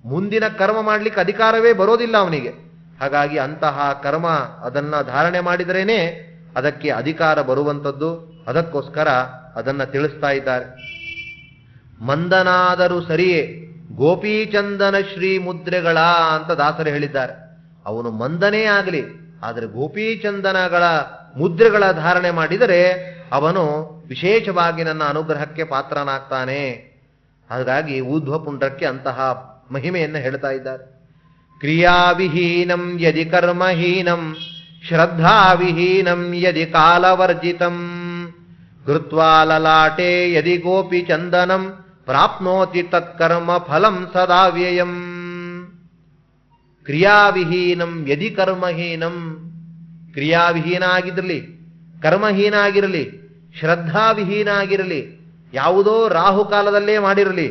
[SPEAKER 1] ಮುಂದಿನ ಕರ್ಮ ಮಾಡ್ಲಿಕ್ಕೆ ಅಧಿಕಾರವೇ ಬರೋದಿಲ್ಲ ಅವನಿಗೆ. ಹಾಗಾಗಿ ಅಂತಹ ಕರ್ಮ ಅದನ್ನ ಧಾರಣೆ ಮಾಡಿದ್ರೇನೆ ಅದಕ್ಕೆ ಅಧಿಕಾರ ಬರುವಂಥದ್ದು. ಅದಕ್ಕೋಸ್ಕರ ಅದನ್ನ ತಿಳಿಸ್ತಾ ಇದ್ದಾರೆ. ಮಂದನಾದರೂ ಸರಿಯೇ ಗೋಪೀಚಂದನ ಶ್ರೀ ಮುದ್ರೆಗಳ ಅಂತ ದಾಸರು ಹೇಳಿದ್ದಾರೆ. ಅವನು ಮಂದನೇ ಆಗಲಿ, ಆದರೆ ಗೋಪೀಚಂದನಗಳ ಮುದ್ರೆಗಳ ಧಾರಣೆ ಮಾಡಿದರೆ ಅವನು ವಿಶೇಷವಾಗಿ ನನ್ನ ಅನುಗ್ರಹಕ್ಕೆ ಪಾತ್ರನಾಗ್ತಾನೆ. ಹಾಗಾಗಿ ಊರ್ಧ್ವಪುಂಡ್ರಕ್ಕೆ ಅಂತಹ ಮಹಿಮೆಯನ್ನು ಹೇಳ್ತಾ ಇದ್ದಾರೆ. ಕ್ರಿಯಾವಿಹೀನಂ ಯದಿ ಕರ್ಮಹೀನಂ ಶ್ರದ್ಧಾವಿಹೀನಂ ಯದಿ ಕಾಲವರ್ಜಿತಂ ಕೃತ್ವಾ ಲಲಾಟೆ ಯದಿ ಗೋಪಿಚಂದನಂ ಪ್ರಾಪ್ನೋತಿ ತತ್ಕರ್ಮ ಫಲಂ ಸದಾವ್ಯಯಂ. ಕ್ರಿಯಾವಿಹೀನಂ ಯದಿ ಕರ್ಮಹೀನಂ, ಕ್ರಿಯಾವಿಹೀನ ಆಗಿರಲಿ, ಕರ್ಮಹೀನ ಆಗಿರಲಿ, ಶ್ರದ್ಧಾವಿಹೀನ ಆಗಿರಲಿ, ಯಾವುದೋ ರಾಹುಕಾಲದಲ್ಲೇ ಮಾಡಿರಲಿ,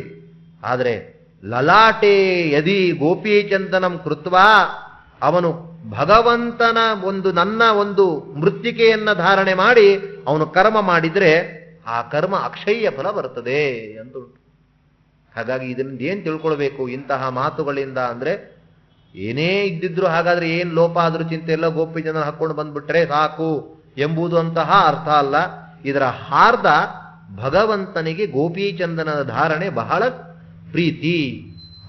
[SPEAKER 1] ಆದರೆ ಲಲಾಟೆ ಯದಿ ಗೋಪೀಚಂದನಂ ಕೃತ್ವಾ, ಅವನು ಭಗವಂತನ ನನ್ನ ಒಂದು ಮೃತ್ತಿಕೆಯನ್ನ ಧಾರಣೆ ಮಾಡಿ ಅವನು ಕರ್ಮ ಮಾಡಿದ್ರೆ ಆ ಕರ್ಮ ಅಕ್ಷಯ್ಯ ಫಲ ಬರ್ತದೆ ಅಂತ ಉಂಟು. ಹಾಗಾಗಿ ಇದರಿಂದ ಏನ್ ತಿಳ್ಕೊಳ್ಬೇಕು ಇಂತಹ ಮಾತುಗಳಿಂದ ಅಂದ್ರೆ, ಏನೇ ಇದ್ದಿದ್ರು ಹಾಗಾದ್ರೆ ಏನ್ ಲೋಪ ಆದ್ರೂ ಚಿಂತೆ ಇಲ್ಲ, ಗೋಪಿಚಂದನ ಹಾಕೊಂಡು ಬಂದ್ಬಿಟ್ರೆ ಸಾಕು ಎಂಬುದು ಅಂತಹ ಅರ್ಥ ಅಲ್ಲ. ಇದರ ಹಾರ್ದ ಭಗವಂತನಿಗೆ ಗೋಪೀಚಂದನದ ಧಾರಣೆ ಬಹಳ ಪ್ರೀತಿ.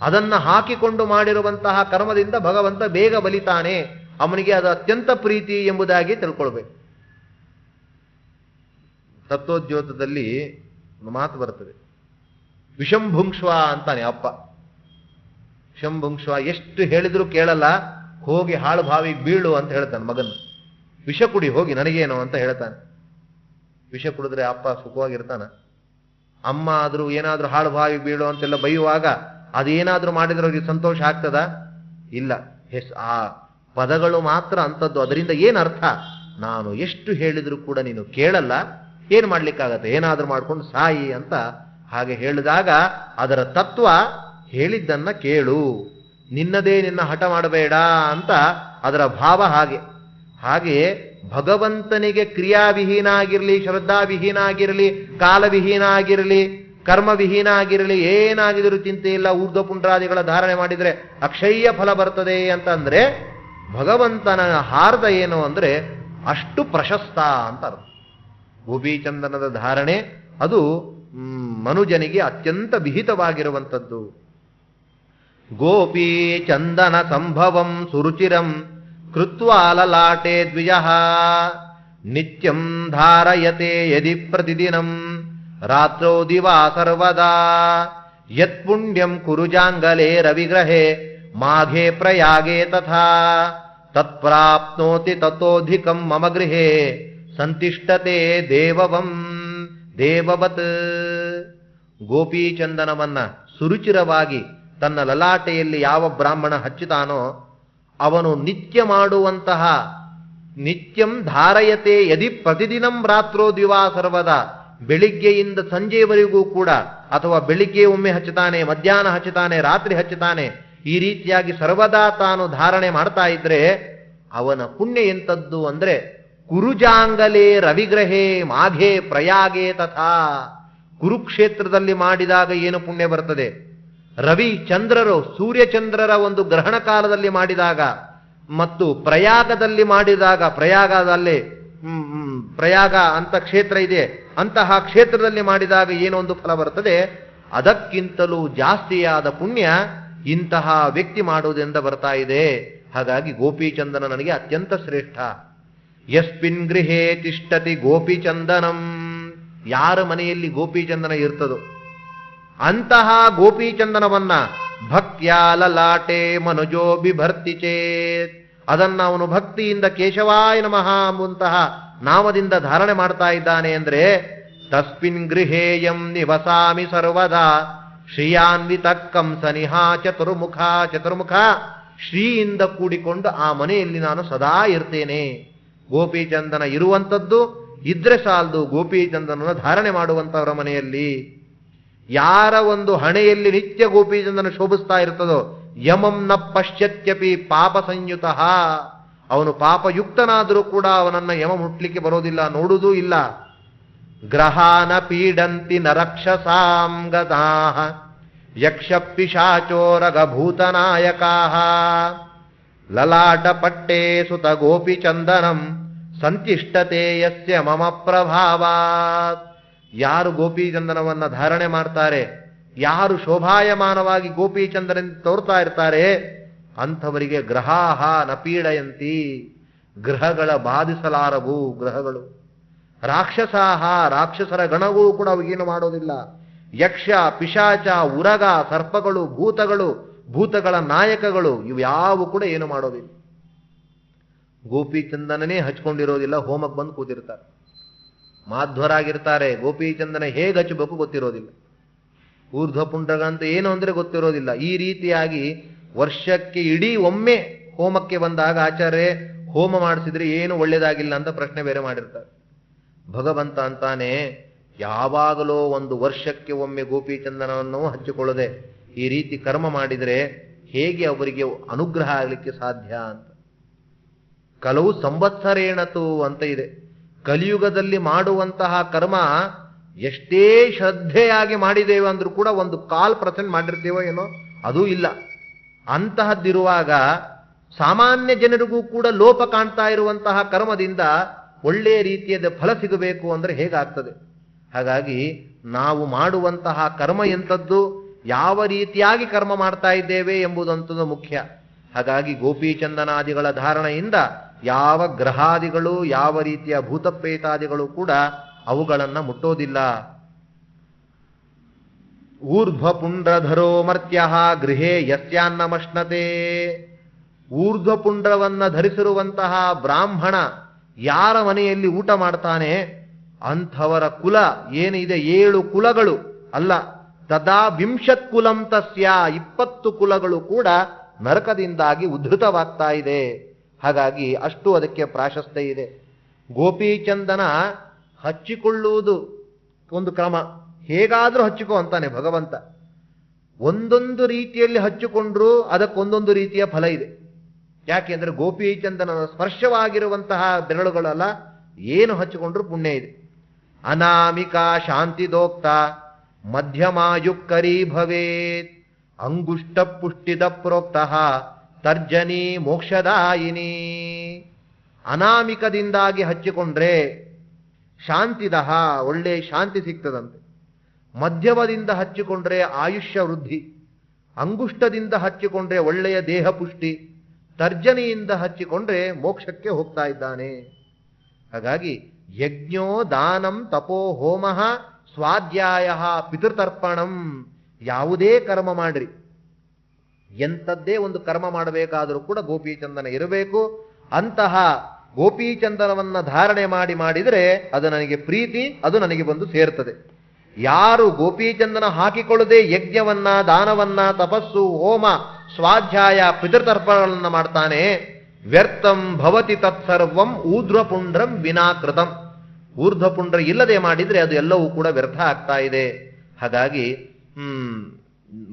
[SPEAKER 1] ಅದನ್ನ ಹಾಕಿಕೊಂಡು ಮಾಡಿರುವಂತಹ ಕರ್ಮದಿಂದ ಭಗವಂತ ಬೇಗ ಬಲಿತಾನೆ, ಅವನಿಗೆ ಅದು ಅತ್ಯಂತ ಪ್ರೀತಿ ಎಂಬುದಾಗಿ ತಿಳ್ಕೊಳ್ಬೇಕು. ತತ್ವೋದ್ಯೋತದಲ್ಲಿ ಒಂದು ಮಾತು ಬರ್ತದೆ, ವಿಷಂಭುಂಕ್ಷ್ವ ಅಂತಾನೆ ಅಪ್ಪ. ವಿಷಂಭುಂಕ್ಷ್ವ ಎಷ್ಟು ಹೇಳಿದ್ರು ಕೇಳಲ್ಲ, ಹೋಗಿ ಹಾಳು ಬಾವಿಗೆ ಬೀಳು ಅಂತ ಹೇಳ್ತಾನೆ ಮಗನ. ವಿಷ ಕುಡಿ ಹೋಗಿ, ನನಗೇನು ಅಂತ ಹೇಳ್ತಾನೆ. ವಿಷ ಕುಡಿದ್ರೆ ಅಪ್ಪ ಸುಖವಾಗಿರ್ತಾನ? ಅಮ್ಮ ಆದ್ರೂ ಏನಾದ್ರೂ ಹಾಳು ಬಾವಿಗೆ ಬೀಳು ಅಂತೆಲ್ಲ ಬೈಯುವಾಗ ಅದೇನಾದ್ರೂ ಮಾಡಿದ್ರೆ ಅವ್ರಿಗೆ ಸಂತೋಷ ಆಗ್ತದ? ಇಲ್ಲ. ಆ ಪದಗಳು ಮಾತ್ರ ಅಂತದ್ದು. ಅದರಿಂದ ಏನ್ ಅರ್ಥ? ನಾನು ಎಷ್ಟು ಹೇಳಿದ್ರು ಕೂಡ ನೀನು ಕೇಳಲ್ಲ, ಏನ್ ಮಾಡ್ಲಿಕ್ಕಾಗತ್ತೆ, ಏನಾದ್ರೂ ಮಾಡ್ಕೊಂಡು ಸಾಯಿ ಅಂತ ಹಾಗೆ ಹೇಳಿದಾಗ ಅದರ ತತ್ವ ಹೇಳಿದ್ದನ್ನ ಕೇಳು, ನಿನ್ನದೇ ನಿನ್ನ ಹಠ ಮಾಡಬೇಡ ಅಂತ ಅದರ ಭಾವ. ಹಾಗೆ ಭಗವಂತನಿಗೆ ಕ್ರಿಯಾವಿಹೀನ ಆಗಿರಲಿ, ಶ್ರದ್ಧಾವಿಹೀನ ಆಗಿರಲಿ, ಕಾಲವಿಹೀನ ಆಗಿರಲಿ, ಕರ್ಮವಿಹೀನ ಆಗಿರಲಿ, ಏನಾಗಿದ್ರು ಚಿಂತೆ ಇಲ್ಲ, ಊರ್ಧ್ವಪುಂಡ್ರಾದಿಗಳ ಧಾರಣೆ ಮಾಡಿದ್ರೆ ಅಕ್ಷಯ್ಯ ಫಲ ಬರ್ತದೆ ಅಂತಂದ್ರೆ ಭಗವಂತನ ಹಾರ್ದ ಏನು ಅಂದ್ರೆ ಅಷ್ಟು ಪ್ರಶಸ್ತ ಅಂತ ಅರ್ಥ. ಗೋಪೀಚಂದನದ ಧಾರಣೆ ಅದು ಮನುಜನಿಗೆ ಅತ್ಯಂತ ವಿಹಿತವಾಗಿರುವಂಥದ್ದು. ಗೋಪೀ ಚಂದನ ಸಂಭವಂ ಸುರುಚಿರಂ ಕೃತ್ವಾ ಲಲಾಟೆ ದ್ವಿಜಃ ನಿತ್ಯಂ ಧಾರಯತೆ ಯದಿ ಪ್ರತಿದಿನಂ ರಾತ್ರೌ ದಿವಾ ಸರ್ವದಾ ಯತ್ಪುಣ್ಯಂ ಕುರುಜಾಂಗಲೇ ರವಿಗ್ರಹೇ ಮಾಘೆ ಪ್ರಯಾಗೆ ತಥಾ ತತ್ಪ್ರಾಪ್ನೋತಿ ತತೋಧಿಕಂ ಮಮ ಗೃಹೇ ಸಂತಿಷ್ಠತೆ ದೇವವತ್. ಗೋಪೀಚಂದನವನ್ನ ಸುರುಚಿರವಾಗಿ ತನ್ನ ಲಲಾಟೆಯಲ್ಲಿ ಯಾವ ಬ್ರಾಹ್ಮಣ ಹಚ್ಚುತ್ತಾನೋ ಅವನು ನಿತ್ಯ ಮಾಡುವಂತಹ ನಿತ್ಯಂ ಧಾರಯತೆ ಯದಿ ಪ್ರತಿದಿನಂ ರಾತ್ರೋ ದಿವಾ ಸರ್ವದ, ಬೆಳಿಗ್ಗೆಯಿಂದ ಸಂಜೆಯವರೆಗೂ ಕೂಡ, ಅಥವಾ ಬೆಳಿಗ್ಗೆ ಒಮ್ಮೆ ಹಚ್ಚುತ್ತಾನೆ, ಮಧ್ಯಾಹ್ನ ಹಚ್ಚುತ್ತಾನೆ, ರಾತ್ರಿ ಹಚ್ಚುತ್ತಾನೆ, ಈ ರೀತಿಯಾಗಿ ಸರ್ವದಾ ತಾನು ಧಾರಣೆ ಮಾಡ್ತಾ ಇದ್ರೆ ಅವನ ಪುಣ್ಯ ಎಂತದ್ದು ಅಂದ್ರೆ ಕುರುಜಾಂಗಲೇ ರವಿಗ್ರಹೇ ಮಾಘೆ ಪ್ರಯಾಗೆ ತಥಾ. ಕುರುಕ್ಷೇತ್ರದಲ್ಲಿ ಮಾಡಿದಾಗ ಏನು ಪುಣ್ಯ ಬರ್ತದೆ, ರವಿ ಚಂದ್ರರು ಸೂರ್ಯಚಂದ್ರರ ಒಂದು ಗ್ರಹಣ ಕಾಲದಲ್ಲಿ ಮಾಡಿದಾಗ ಮತ್ತು ಪ್ರಯಾಗದಲ್ಲಿ ಮಾಡಿದಾಗ, ಪ್ರಯಾಗ ಅಂತ ಕ್ಷೇತ್ರ ಇದೆ, ಅಂತಹ ಕ್ಷೇತ್ರದಲ್ಲಿ ಮಾಡಿದಾಗ ಏನೊಂದು ಫಲ ಬರ್ತದೆ, ಅದಕ್ಕಿಂತಲೂ ಜಾಸ್ತಿಯಾದ ಪುಣ್ಯ ಇಂತಹ ವ್ಯಕ್ತಿ ಮಾಡುವುದೆಂದ ಬರ್ತಾ ಇದೆ. ಹಾಗಾಗಿ ಗೋಪೀಚಂದನ ನನಗೆ ಅತ್ಯಂತ ಶ್ರೇಷ್ಠ. ಯಸ್ಮಿನ್ ಗೃಹೇ ತಿಷ್ಠತಿ ಗೋಪೀಚಂದನಂ, ಯಾರ ಮನೆಯಲ್ಲಿ ಗೋಪೀಚಂದನ ಇರ್ತದೋ ಅಂತಹ ಗೋಪೀಚಂದನವನ್ನ ಭಕ್ತ್ಯಾ ಲಲಾಟೆ ಮನುಜೋ ಬಿಭರ್ತಿ ಚೇತ್, ಅದನ್ನ ಅವನು ಭಕ್ತಿಯಿಂದ ಕೇಶವಾಯ ನಮಃ ಎಂಬಂತಹ ನಾಮದಿಂದ ಧಾರಣೆ ಮಾಡ್ತಾ ಇದ್ದಾನೆ ಅಂದ್ರೆ ತಸ್ಮಿನ್ ಗೃಹೇಯಂ ನಿವಸಾಮಿ ಸರ್ವದಾ ಶ್ರೀಯಾನ್ವಿತ ಕಂಸ ನಿಹಾ ಚತುರ್ಮುಖ, ಶ್ರೀಯಿಂದ ಕೂಡಿಕೊಂಡು ಆ ಮನೆಯಲ್ಲಿ ನಾನು ಸದಾ ಇರ್ತೇನೆ. ಗೋಪೀಚಂದನ ಇರುವಂಥದ್ದು ಇದ್ರೆ ಸಾಲದು, ಗೋಪೀಚಂದನನ್ನು ಧಾರಣೆ ಮಾಡುವಂತವರ ಮನೆಯಲ್ಲಿ. ಯಾರ ಒಂದು ಹಣೆಯಲ್ಲಿ ನಿತ್ಯ ಗೋಪೀಚಂದನ ಶೋಭಿಸ್ತಾ ಇರ್ತದೋ ಯಮಂ ನ ಪಶ್ಯತ್ಯಪಿ ಪಾಪ ಸಂಯುತ, ಅವನು ಪಾಪಯುಕ್ತನಾದರೂ ಕೂಡ ಅವನನ್ನ ಯಮ ಮುಟ್ಲಿಕ್ಕೆ ಬರೋದಿಲ್ಲ, ನೋಡುವುದೂ ಇಲ್ಲ. ಗ್ರಹಾನ ಪೀಡಂತಿ ನರಕ್ಷಸಾಂ ಗದಾಃ ಯಕ್ಷ ಪಿಶಾಚೋರಗಭೂತನಾಯಕಾಃ ಲಲಾಟ ಪಟ್ಟೆ ಸುತ ಗೋಪಿ ಚಂದನಂ ಸಂತಿಷ್ಠತೆ ಯಸ್ಯ ಮಮ ಪ್ರಭಾವಾತ್. ಯಾರು ಗೋಪಿ ಚಂದನವನ್ನ ಧಾರಣೆ ಮಾಡ್ತಾರೆ, ಯಾರು ಶೋಭಾಯಮಾನವಾಗಿ ಗೋಪಿ ಚಂದನ ತೋರ್ತಾ ಇರ್ತಾರೆ, ಅಂಥವರಿಗೆ ಗ್ರಹಾಹ ನ ಪೀಡಯಂತಿ, ಗ್ರಹಗಳ ಬಾಧಿಸಲಾರವು ಗ್ರಹಗಳು. ರಾಕ್ಷಸಾಹ, ರಾಕ್ಷಸರ ಗಣವೂ ಕೂಡ ಅವಿಗೇನು ಮಾಡೋದಿಲ್ಲ. ಯಕ್ಷ ಪಿಶಾಚ ಉರಗ ಸರ್ಪಗಳು ಭೂತಗಳು, ಭೂತಗಳ ನಾಯಕಗಳು ಇವ್ಯಾವು ಕೂಡ ಏನು ಮಾಡೋದಿಲ್ಲ. ಗೋಪಿ ಚಂದನನೇ ಹಚ್ಕೊಂಡಿರೋದಿಲ್ಲ, ಹೋಮಕ್ಕೆ ಬಂದು ಕೂತಿರ್ತಾರೆ. ಮಾಧ್ವರಾಗಿರ್ತಾರೆ, ಗೋಪಿ ಚಂದನ ಹೇಗೆ ಹಚ್ಚಬೇಕು ಗೊತ್ತಿರೋದಿಲ್ಲ. ಊರ್ಧ್ವಪುಂಡ್ರಗಂತ ಏನು ಅಂದ್ರೆ ಗೊತ್ತಿರೋದಿಲ್ಲ. ಈ ರೀತಿಯಾಗಿ ವರ್ಷಕ್ಕೆ ಇಡೀ ಒಮ್ಮೆ ಹೋಮಕ್ಕೆ ಬಂದಾಗ ಆಚಾರ್ಯ ಹೋಮ ಮಾಡಿಸಿದ್ರೆ ಏನು ಒಳ್ಳೇದಾಗಿಲ್ಲ ಅಂತ ಪ್ರಶ್ನೆ ಬೇರೆ ಮಾಡಿರ್ತಾರೆ. ಭಗವಂತ ಅಂತಾನೆ, ಯಾವಾಗಲೋ ಒಂದು ವರ್ಷಕ್ಕೆ ಒಮ್ಮೆ ಗೋಪಿ ಚಂದನವನ್ನು ಹಚ್ಚಿಕೊಳ್ಳದೆ ಈ ರೀತಿ ಕರ್ಮ ಮಾಡಿದರೆ ಹೇಗೆ ಅವರಿಗೆ ಅನುಗ್ರಹ ಆಗಲಿಕ್ಕೆ ಸಾಧ್ಯ ಅಂತ. ಕಲವು ಸಂವತ್ಸರೇಣತು ಅಂತ ಇದೆ. ಕಲಿಯುಗದಲ್ಲಿ ಮಾಡುವಂತಹ ಕರ್ಮ ಎಷ್ಟೇ ಶ್ರದ್ಧೆಯಾಗಿ ಮಾಡಿದ್ದೇವೆ ಅಂದ್ರೂ ಕೂಡ 1% ಮಾಡಿರ್ತೇವೋ ಏನೋ, ಅದೂ ಇಲ್ಲ. ಅಂತಹದ್ದಿರುವಾಗ ಸಾಮಾನ್ಯ ಜನರಿಗೂ ಕೂಡ ಲೋಪ ಕಾಣ್ತಾ ಇರುವಂತಹ ಕರ್ಮದಿಂದ ಒಳ್ಳೆಯ ರೀತಿಯಾದ ಫಲ ಸಿಗಬೇಕು ಅಂದ್ರೆ ಹೇಗಾಗ್ತದೆ? ಹಾಗಾಗಿ ನಾವು ಮಾಡುವಂತಹ ಕರ್ಮ ಎಂಥದ್ದು, ಯಾವ ರೀತಿಯಾಗಿ ಕರ್ಮ ಮಾಡ್ತಾ ಇದ್ದೇವೆ ಎಂಬುದಂಥದ್ದು ಮುಖ್ಯ. ಹಾಗಾಗಿ ಗೋಪಿ ಚಂದನಾದಿಗಳ ಧಾರಣೆಯಿಂದ ಯಾವ ಗ್ರಹಾದಿಗಳು, ಯಾವ ರೀತಿಯ ಭೂತಪ್ರೇತಾದಿಗಳು ಕೂಡ ಅವುಗಳನ್ನ ಮುಟ್ಟೋದಿಲ್ಲ. ಊರ್ಧ್ವಪುಂಡ್ರಧರೋ ಮರ್ತ್ಯ ಗೃಹೇ ಯಸ್ಯಾನ್ನಮಶ್ನತೆ. ಊರ್ಧ್ವಪುಂಡ್ರವನ್ನ ಧರಿಸಿರುವಂತಹ ಬ್ರಾಹ್ಮಣ ಯಾರ ಮನೆಯಲ್ಲಿ ಊಟ ಮಾಡ್ತಾನೆ ಅಂಥವರ ಕುಲ ಏನಿದೆ 7 ಕುಲಗಳು ಅಲ್ಲ, ತದಾ 20 ಕುಲಂ ತಸ್ಯ, 20 ಕುಲಗಳು ಕೂಡ ನರಕದಿಂದಾಗಿ ಉದ್ಧತವಾಗ್ತಾ ಇದೆ. ಹಾಗಾಗಿ ಅಷ್ಟು ಅದಕ್ಕೆ ಪ್ರಾಶಸ್ತ್ಯ ಇದೆ. ಗೋಪೀಚಂದನ ಹಚ್ಚಿಕೊಳ್ಳುವುದು ಒಂದು ಕ್ರಮ, ಹೇಗಾದ್ರೂ ಹಚ್ಚಿಕೋ ಅಂತಾನೆ ಭಗವಂತ. ಒಂದೊಂದು ರೀತಿಯಲ್ಲಿ ಹಚ್ಚಿಕೊಂಡ್ರೂ ಅದಕ್ಕೊಂದೊಂದು ರೀತಿಯ ಫಲ ಇದೆ. ಯಾಕೆಂದ್ರೆ ಗೋಪೀಚಂದನ ಸ್ಪರ್ಶವಾಗಿರುವಂತಹ ಬೆರಳುಗಳಲ್ಲ, ಏನು ಹಚ್ಚಿಕೊಂಡ್ರೂ ಪುಣ್ಯ ಇದೆ. ಅನಾಮಿಕಾ ಶಾಂತಿದೋಕ್ತ ಮಧ್ಯಮಾಯುಕ್ಕರೀ ಭವೇತ್ ಅಂಗುಷ್ಟ ಪುಷ್ಟಿದ ಪ್ರೋಕ್ತ ತರ್ಜನಿ ಮೋಕ್ಷದಾಯಿನಿ. ಅನಾಮಿಕದಿಂದಾಗಿ ಹಚ್ಚಿಕೊಂಡ್ರೆ ಶಾಂತಿದಹ, ಒಳ್ಳೆ ಶಾಂತಿ ಸಿಗ್ತದಂತೆ. ಮಧ್ಯಮದಿಂದ ಹಚ್ಚಿಕೊಂಡ್ರೆ ಆಯುಷ್ಯ ವೃದ್ಧಿ, ಅಂಗುಷ್ಟದಿಂದ ಹಚ್ಚಿಕೊಂಡ್ರೆ ಒಳ್ಳೆಯ ದೇಹ ಪುಷ್ಟಿ, ತರ್ಜನಿಯಿಂದ ಹಚ್ಚಿಕೊಂಡ್ರೆ ಮೋಕ್ಷಕ್ಕೆ ಹೋಗ್ತಾ ಇದ್ದಾನೆ. ಹಾಗಾಗಿ ಯಜ್ಞೋ ದಾನಂ ತಪೋ ಹೋಮ ಸ್ವಾಧ್ಯಾಯ ಪಿತೃತರ್ಪಣಂ, ಯಾವುದೇ ಕರ್ಮ ಮಾಡ್ರಿ, ಎಂಥದ್ದೇ ಒಂದು ಕರ್ಮ ಮಾಡಬೇಕಾದರೂ ಕೂಡ ಗೋಪೀಚಂದನ ಇರಬೇಕು. ಅಂತಹ ಗೋಪೀಚಂದನವನ್ನ ಧಾರಣೆ ಮಾಡಿದರೆ ಅದು ನನಗೆ ಪ್ರೀತಿ, ಅದು ನನಗೆ ಬಂದು ಸೇರ್ತದೆ. ಯಾರು ಗೋಪೀಚಂದನ ಹಾಕಿಕೊಳ್ಳದೆ ಯಜ್ಞವನ್ನ, ದಾನವನ್ನ, ತಪಸ್ಸು, ಹೋಮ, ಸ್ವಾಧ್ಯಾಯ, ಪಿತೃತರ್ಪಣಗಳನ್ನ ಮಾಡ್ತಾನೆ, ವ್ಯರ್ಥಂ ಭವತಿ ತತ್ಸರ್ವಂ ಊರ್ಧ್ವಪುಂಡ್ರಂ ವಿನಾಕೃತಂ. ಊರ್ಧ್ವಪುಂಡ್ರ ಇಲ್ಲದೆ ಮಾಡಿದ್ರೆ ಅದು ಎಲ್ಲವೂ ಕೂಡ ವ್ಯರ್ಥ ಆಗ್ತಾ ಇದೆ. ಹಾಗಾಗಿ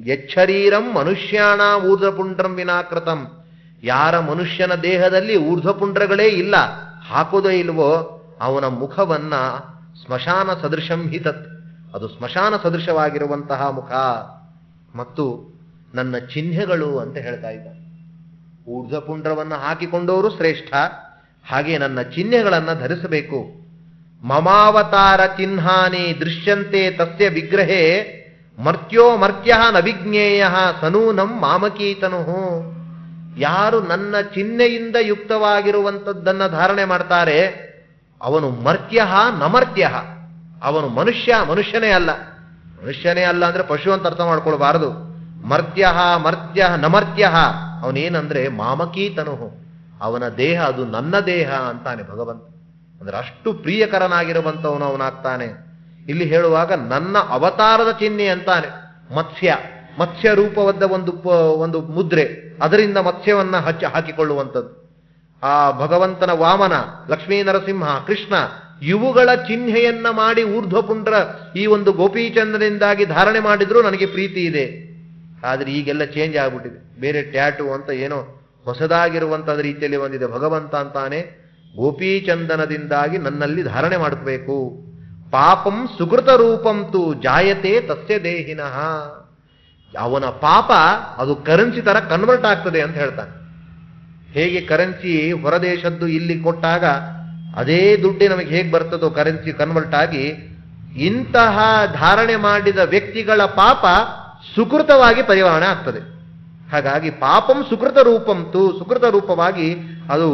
[SPEAKER 1] ಯಚ್ಛರೀರಂ ಮನುಷ್ಯಾಣ ಊರ್ಧ್ವಪುಂಡ್ರಂ ವಿನಾಕೃತಂ. ಯಾರ ಮನುಷ್ಯನ ದೇಹದಲ್ಲಿ ಊರ್ಧ್ವಪುಂಡ್ರಗಳೇ ಇಲ್ಲ, ಹಾಕೋದೇ ಇಲ್ವೋ, ಅವನ ಮುಖವನ್ನ ಸ್ಮಶಾನ ಸದೃಶಂ ಹಿತತ್, ಅದು ಸ್ಮಶಾನ ಸದೃಶವಾಗಿರುವಂತಹ ಮುಖ. ಮತ್ತು ನನ್ನ ಚಿಹ್ನೆಗಳು ಅಂತ ಹೇಳ್ತಾ ಇದ್ದ. ಊರ್ಧ್ವಪುಂಡ್ರವನ್ನ ಹಾಕಿಕೊಂಡವರು ಶ್ರೇಷ್ಠ, ಹಾಗೆ ನನ್ನ ಚಿಹ್ನೆಗಳನ್ನ ಧರಿಸಬೇಕು. ಮಮಾವತಾರ ಚಿಹ್ನಾನಿ ದೃಶ್ಯಂತೆ ತಸ್ಯ ವಿಗ್ರಹೇ ಮರ್ತ್ಯೋ ಮರ್ತ್ಯ ನವಿಜ್ಞೇಯ ಸನೂನಂ ಮಾಮಕೀತನು. ಯಾರು ನನ್ನ ಚಿಹ್ನೆಯಿಂದ ಯುಕ್ತವಾಗಿರುವಂಥದ್ದನ್ನ ಧಾರಣೆ ಮಾಡ್ತಾರೆ ಅವನು ಮರ್ತ್ಯ ನಮರ್ತ್ಯ, ಅವನು ಮನುಷ್ಯನೇ ಅಲ್ಲ. ಮನುಷ್ಯನೇ ಅಲ್ಲ ಅಂದ್ರೆ ಪಶು ಅಂತ ಅರ್ಥ ಮಾಡ್ಕೊಳ್ಬಾರದು. ಮರ್ತ್ಯ ಮರ್ತ್ಯ ನಮರ್ತ್ಯ, ಅವನೇನಂದ್ರೆ ಮಾಮಕೀತನು, ಅವನ ದೇಹ ಅದು ನನ್ನ ದೇಹ ಅಂತಾನೆ ಭಗವಂತ. ಅಂದ್ರೆ ಅಷ್ಟು ಪ್ರಿಯಕರನಾಗಿರುವಂಥವನು ಅವನಾಗ್ತಾನೆ. ಇಲ್ಲಿ ಹೇಳುವಾಗ ನನ್ನ ಅವತಾರದ ಚಿಹ್ನೆ ಅಂತಾನೆ. ಮತ್ಸ್ಯ ರೂಪವಾದ ಒಂದು ಮುದ್ರೆ, ಅದರಿಂದ ಮತ್ಸ್ಯವನ್ನ ಹಾಕಿಕೊಳ್ಳುವಂಥದ್ದು. ಆ ಭಗವಂತನ ವಾಮನ, ಲಕ್ಷ್ಮೀ ನರಸಿಂಹ, ಕೃಷ್ಣ, ಇವುಗಳ ಚಿಹ್ನೆಯನ್ನ ಮಾಡಿ ಊರ್ಧ್ವಪುಂಡ್ರ ಈ ಒಂದು ಗೋಪೀಚಂದ್ರನಿಂದಾಗಿ ಧಾರಣೆ ಮಾಡಿದ್ರು ನನಗೆ ಪ್ರೀತಿ ಇದೆ. ಆದ್ರೆ ಈಗೆಲ್ಲ ಚೇಂಜ್ ಆಗ್ಬಿಟ್ಟಿದೆ. ಬೇರೆ ಟ್ಯಾಟು ಅಂತ ಏನೋ ಹೊಸದಾಗಿರುವಂತಹ ರೀತಿಯಲ್ಲಿ ಬಂದಿದೆ. ಭಗವಂತ ಅಂತಾನೆ ಗೋಪೀಚಂದನದಿಂದಾಗಿ ನನ್ನಲ್ಲಿ ಧಾರಣೆ ಮಾಡಬೇಕು. ಪಾಪಂ ಸುಕೃತ ರೂಪಂತು ಜಾಯತೆ ತಸ್ಯ ದೇಹಿನಃ. ಅವನ ಪಾಪ ಅದು ಕರೆನ್ಸಿ ತರ ಕನ್ವರ್ಟ್ ಆಗ್ತದೆ ಅಂತ ಹೇಳ್ತಾನೆ. ಹೇಗೆ ಕರೆನ್ಸಿ ಹೊರದೇಶದ್ದು ಇಲ್ಲಿ ಕೊಟ್ಟಾಗ ಅದೇ ದುಡ್ಡೇ ನಮಗೆ ಹೇಗೆ ಬರ್ತದೋ ಕರೆನ್ಸಿ ಕನ್ವರ್ಟ್ ಆಗಿ, ಇಂತಹ ಧಾರಣೆ ಮಾಡಿದ ವ್ಯಕ್ತಿಗಳ ಪಾಪ ಸುಕೃತವಾಗಿ ಪರಿವಹಣೆ ಆಗ್ತದೆ. ಹಾಗಾಗಿ ಪಾಪಂ ಸುಕೃತ ರೂಪಂತು, ಸುಕೃತ ರೂಪವಾಗಿ ಅದು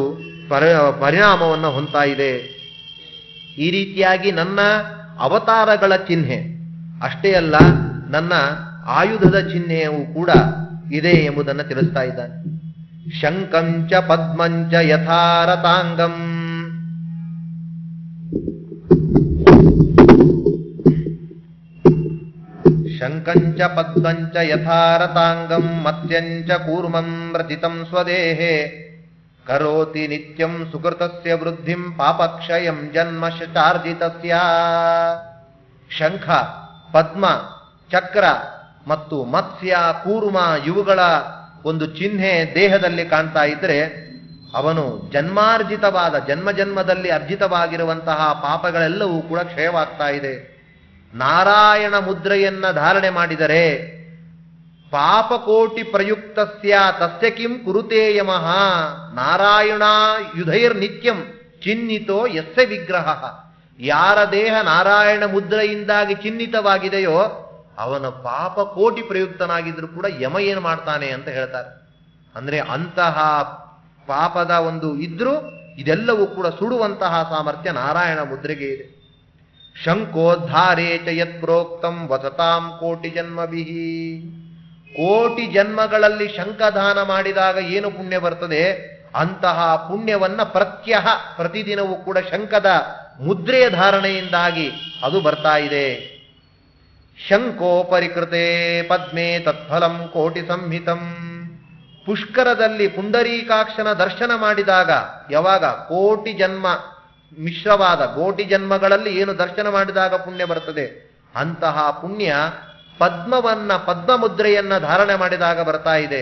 [SPEAKER 1] ಪರಿಣಾಮವನ್ನು ಹೊಂದ್ತಾ ಇದೆ. ಈ ರೀತಿಯಾಗಿ ನನ್ನ ಅವತಾರಗಳ ಚಿಹ್ನೆ ಅಷ್ಟೇ ಅಲ್ಲ, ನನ್ನ ಆಯುಧದ ಚಿಹ್ನೆಯೂ ಕೂಡ ಇದೆ ಎಂಬುದನ್ನು ತಿಳಿಸ್ತಾ ಇದ್ದಾನೆ. ಶಂಕಂಚ ಪದ್ಮಂಚ ಯಥಾರತಾಂಗಂ. ಶಂಕಂಚ ಪದ್ಮಂಚ ಯಥಾರತಾಂಗಂ ಮತ್ಸ್ಯಂಚ ಕೂರ್ಮಂ ರಚಿತಂ ಸ್ವದೇಹೇ ಕರೋತಿ ನಿತ್ಯಂ ಸುಕೃತಸ್ಯ ವೃದ್ಧಿಂ ಪಾಪಕ್ಷಯಂ ಜನ್ಮಶಾರ್ಜಿತಸ್ಯ. ಶಂಖ, ಪದ್ಮ, ಚಕ್ರ ಮತ್ತು ಮತ್ಸ್ಯ, ಕೂರ್ಮ ಇವುಗಳ ಒಂದು ಚಿಹ್ನೆ ದೇಹದಲ್ಲಿ ಕಾಣ್ತಾ ಇದ್ರೆ ಅವನು ಜನ್ಮಾರ್ಜಿತವಾದ ಜನ್ಮದಲ್ಲಿ ಅರ್ಜಿತವಾಗಿರುವಂತಹ ಪಾಪಗಳೆಲ್ಲವೂ ಕೂಡ ಕ್ಷಯವಾಗ್ತಾ ಇದೆ. ನಾರಾಯಣ ಮುದ್ರೆಯನ್ನ ಧಾರಣೆ ಮಾಡಿದರೆ ಪಾಪಕೋಟಿ ಪ್ರಯುಕ್ತಸ್ಯ ತಸ್ಯ ಕಿಂ ಕುರುತೇ ಯಮಃ. ನಾರಾಯಣ ಯುಧೈರ್ ನಿತ್ಯಂ ಚಿಹ್ನಿತೋ ಯಸ್ಯ ವಿಗ್ರಹ. ಯಾರ ದೇಹ ನಾರಾಯಣ ಮುದ್ರೆಯಿಂದಾಗಿ ಚಿಹ್ನಿತವಾಗಿದೆಯೋ ಅವನ ಪಾಪ ಕೋಟಿ ಪ್ರಯುಕ್ತನಾಗಿದ್ರು ಕೂಡ ಯಮ ಏನು ಮಾಡ್ತಾನೆ ಅಂತ ಹೇಳ್ತಾರೆ. ಅಂದ್ರೆ ಅಂತಹ ಪಾಪದ ಒಂದು ಇದ್ರೂ ಇದೆಲ್ಲವೂ ಕೂಡ ಸುಡುವಂತಹ ಸಾಮರ್ಥ್ಯ ನಾರಾಯಣ ಮುದ್ರೆಗೆ ಇದೆ. ಶಂಕೋದ್ಧಾರೇ ಚ ಯತ್ ಪ್ರೋಕ್ತಂ ವಸತಾಂ ಕೋಟಿ ಜನ್ಮಭಿಹಿ. ಕೋಟಿ ಜನ್ಮಗಳಲ್ಲಿ ಶಂಖದಾನ ಮಾಡಿದಾಗ ಏನು ಪುಣ್ಯ ಬರ್ತದೆ, ಅಂತಹ ಪುಣ್ಯವನ್ನ ಪ್ರತ್ಯಹ ಪ್ರತಿದಿನವೂ ಕೂಡ ಶಂಖದ ಮುದ್ರೆಯ ಧಾರಣೆಯಿಂದಾಗಿ ಅದು ಬರ್ತಾ ಇದೆ. ಶಂಖೋಪರಿಕೃತೆ ಪದ್ಮೆ ತತ್ಫಲಂ ಕೋಟಿ ಸಂಹಿತಂ. ಪುಷ್ಕರದಲ್ಲಿ ಪುಂಡರೀಕಾಕ್ಷನ ದರ್ಶನ ಮಾಡಿದಾಗ, ಯಾವಾಗ ಕೋಟಿ ಜನ್ಮ ಮಿಶ್ರವಾದ ಕೋಟಿ ಜನ್ಮಗಳಲ್ಲಿ ಏನು ದರ್ಶನ ಮಾಡಿದಾಗ ಪುಣ್ಯ ಬರ್ತದೆ, ಅಂತಹ ಪುಣ್ಯ ಪದ್ಮ ಮುದ್ರೆಯನ್ನ ಧಾರಣೆ ಮಾಡಿದಾಗ ಬರ್ತಾ ಇದೆ.